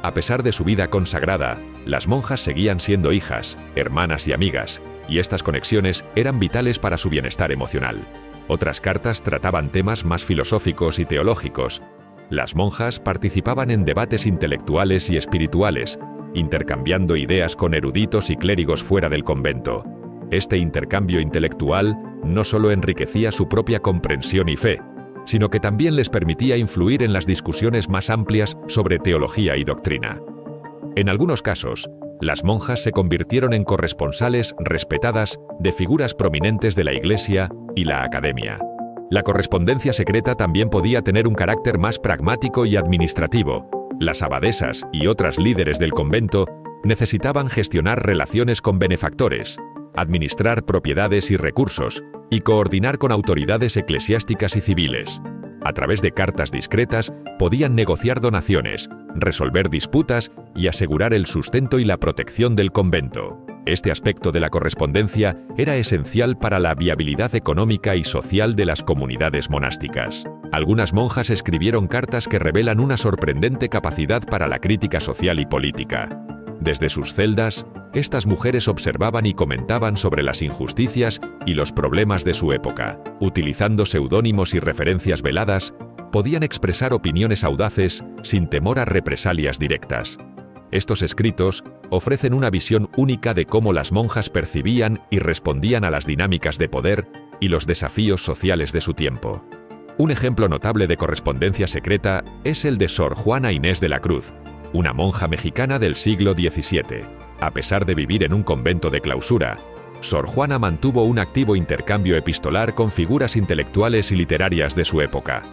A pesar de su vida consagrada, las monjas seguían siendo hijas, hermanas y amigas, y estas conexiones eran vitales para su bienestar emocional. Otras cartas trataban temas más filosóficos y teológicos. Las monjas participaban en debates intelectuales y espirituales, intercambiando ideas con eruditos y clérigos fuera del convento. Este intercambio intelectual no solo enriquecía su propia comprensión y fe, sino que también les permitía influir en las discusiones más amplias sobre teología y doctrina. En algunos casos, Las monjas se convirtieron en corresponsales respetadas de figuras prominentes de la Iglesia y la academia. La correspondencia secreta también podía tener un carácter más pragmático y administrativo. Las abadesas y otras líderes del convento necesitaban gestionar relaciones con benefactores, administrar propiedades y recursos, y coordinar con autoridades eclesiásticas y civiles. A través de cartas discretas podían negociar donaciones, resolver disputas y asegurar el sustento y la protección del convento. Este aspecto de la correspondencia era esencial para la viabilidad económica y social de las comunidades monásticas. Algunas monjas escribieron cartas que revelan una sorprendente capacidad para la crítica social y política. Desde sus celdas, estas mujeres observaban y comentaban sobre las injusticias y los problemas de su época. Utilizando seudónimos y referencias veladas, podían expresar opiniones audaces sin temor a represalias directas. Estos escritos ofrecen una visión única de cómo las monjas percibían y respondían a las dinámicas de poder y los desafíos sociales de su tiempo. Un ejemplo notable de correspondencia secreta es el de Sor Juana Inés de la Cruz, una monja mexicana del siglo XVII. A pesar de vivir en un convento de clausura, Sor Juana mantuvo un activo intercambio epistolar con figuras intelectuales y literarias de su época.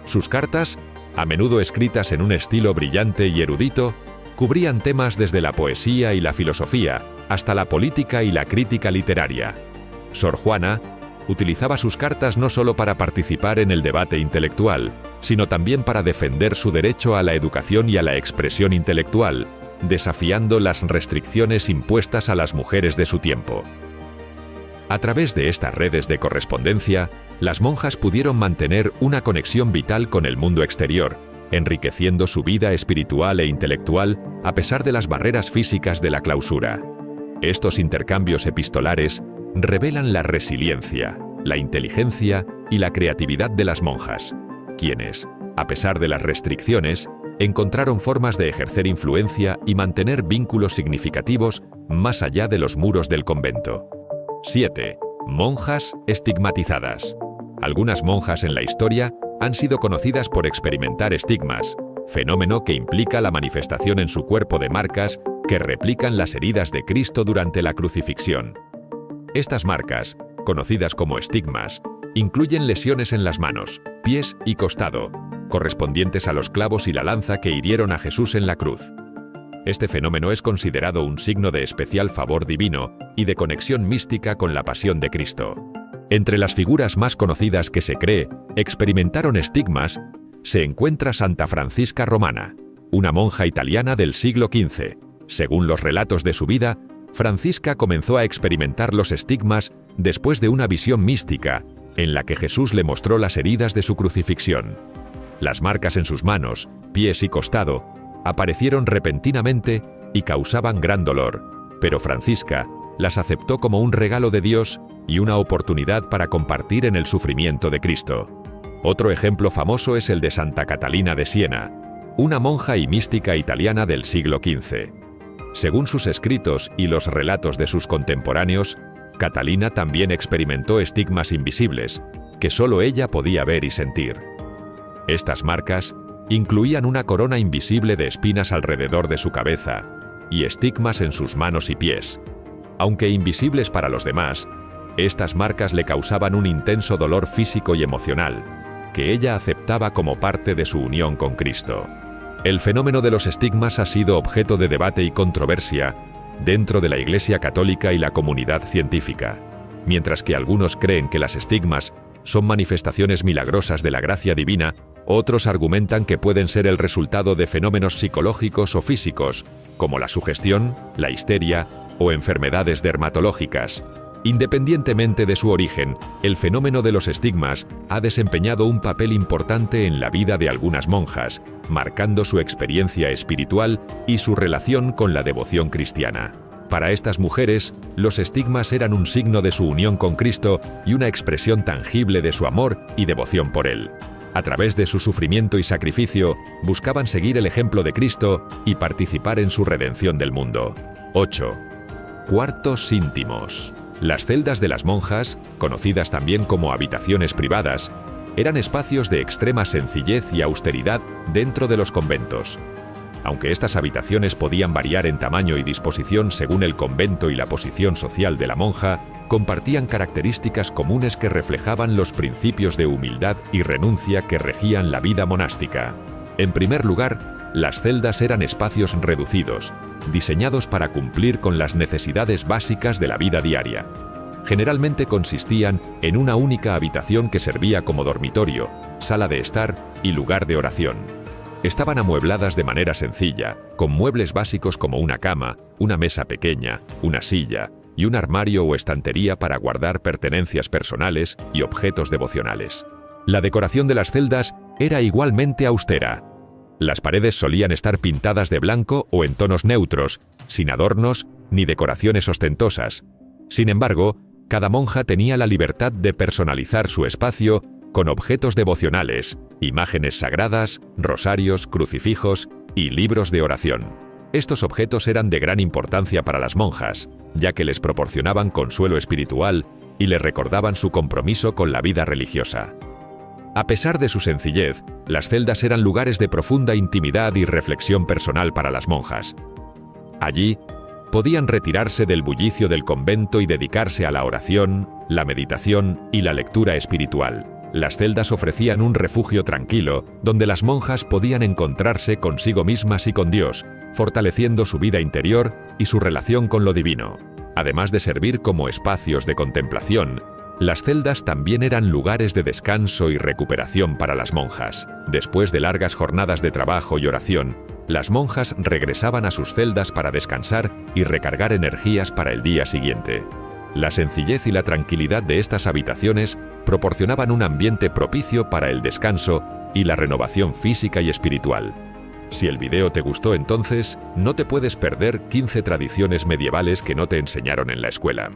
Sus cartas, a menudo escritas en un estilo brillante y erudito, cubrían temas desde la poesía y la filosofía hasta la política y la crítica literaria. Sor Juana utilizaba sus cartas no solo para participar en el debate intelectual, sino también para defender su derecho a la educación y a la expresión intelectual, desafiando las restricciones impuestas a las mujeres de su tiempo. A través de estas redes de correspondencia, las monjas pudieron mantener una conexión vital con el mundo exterior, enriqueciendo su vida espiritual e intelectual a pesar de las barreras físicas de la clausura. Estos intercambios epistolares revelan la resiliencia, la inteligencia y la creatividad de las monjas, quienes, a pesar de las restricciones, encontraron formas de ejercer influencia y mantener vínculos significativos más allá de los muros del convento. 7. Monjas estigmatizadas. Algunas monjas en la historia han sido conocidas por experimentar estigmas, fenómeno que implica la manifestación en su cuerpo de marcas que replican las heridas de Cristo durante la crucifixión. Estas marcas, conocidas como estigmas, incluyen lesiones en las manos, pies y costado, correspondientes a los clavos y la lanza que hirieron a Jesús en la cruz. Este fenómeno es considerado un signo de especial favor divino y de conexión mística con la pasión de Cristo. Entre las figuras más conocidas que se cree experimentaron estigmas, se encuentra Santa Francisca Romana, una monja italiana del siglo XV. Según los relatos de su vida, Francisca comenzó a experimentar los estigmas después de una visión mística en la que Jesús le mostró las heridas de su crucifixión. Las marcas en sus manos, pies y costado aparecieron repentinamente y causaban gran dolor, pero Francisca las aceptó como un regalo de Dios y una oportunidad para compartir en el sufrimiento de Cristo. Otro ejemplo famoso es el de Santa Catalina de Siena, una monja y mística italiana del siglo XV. Según sus escritos y los relatos de sus contemporáneos, Catalina también experimentó estigmas invisibles, que solo ella podía ver y sentir. Estas marcas incluían una corona invisible de espinas alrededor de su cabeza y estigmas en sus manos y pies. Aunque invisibles para los demás, estas marcas le causaban un intenso dolor físico y emocional, que ella aceptaba como parte de su unión con Cristo. El fenómeno de los estigmas ha sido objeto de debate y controversia dentro de la Iglesia Católica y la comunidad científica. Mientras que algunos creen que las estigmas son manifestaciones milagrosas de la gracia divina, otros argumentan que pueden ser el resultado de fenómenos psicológicos o físicos, como la sugestión, la histeria o enfermedades dermatológicas. Independientemente de su origen, el fenómeno de los estigmas ha desempeñado un papel importante en la vida de algunas monjas, marcando su experiencia espiritual y su relación con la devoción cristiana. Para estas mujeres, los estigmas eran un signo de su unión con Cristo y una expresión tangible de su amor y devoción por Él. A través de su sufrimiento y sacrificio, buscaban seguir el ejemplo de Cristo y participar en su redención del mundo. 8. Cuartos íntimos. Las celdas de las monjas, conocidas también como habitaciones privadas, eran espacios de extrema sencillez y austeridad dentro de los conventos. Aunque estas habitaciones podían variar en tamaño y disposición según el convento y la posición social de la monja, compartían características comunes que reflejaban los principios de humildad y renuncia que regían la vida monástica. En primer lugar, las celdas eran espacios reducidos, diseñados para cumplir con las necesidades básicas de la vida diaria. Generalmente consistían en una única habitación que servía como dormitorio, sala de estar y lugar de oración. Estaban amuebladas de manera sencilla, con muebles básicos como una cama, una mesa pequeña, una silla y un armario o estantería para guardar pertenencias personales y objetos devocionales. La decoración de las celdas era igualmente austera. Las paredes solían estar pintadas de blanco o en tonos neutros, sin adornos ni decoraciones ostentosas. Sin embargo, cada monja tenía la libertad de personalizar su espacio con objetos devocionales, imágenes sagradas, rosarios, crucifijos y libros de oración. Estos objetos eran de gran importancia para las monjas, ya que les proporcionaban consuelo espiritual y les recordaban su compromiso con la vida religiosa. A pesar de su sencillez, las celdas eran lugares de profunda intimidad y reflexión personal para las monjas. Allí, podían retirarse del bullicio del convento y dedicarse a la oración, la meditación y la lectura espiritual. Las celdas ofrecían un refugio tranquilo, donde las monjas podían encontrarse consigo mismas y con Dios, fortaleciendo su vida interior y su relación con lo divino. Además de servir como espacios de contemplación, las celdas también eran lugares de descanso y recuperación para las monjas. Después de largas jornadas de trabajo y oración, las monjas regresaban a sus celdas para descansar y recargar energías para el día siguiente. La sencillez y la tranquilidad de estas habitaciones proporcionaban un ambiente propicio para el descanso y la renovación física y espiritual. Si el video te gustó entonces, no te puedes perder 15 tradiciones medievales que no te enseñaron en la escuela.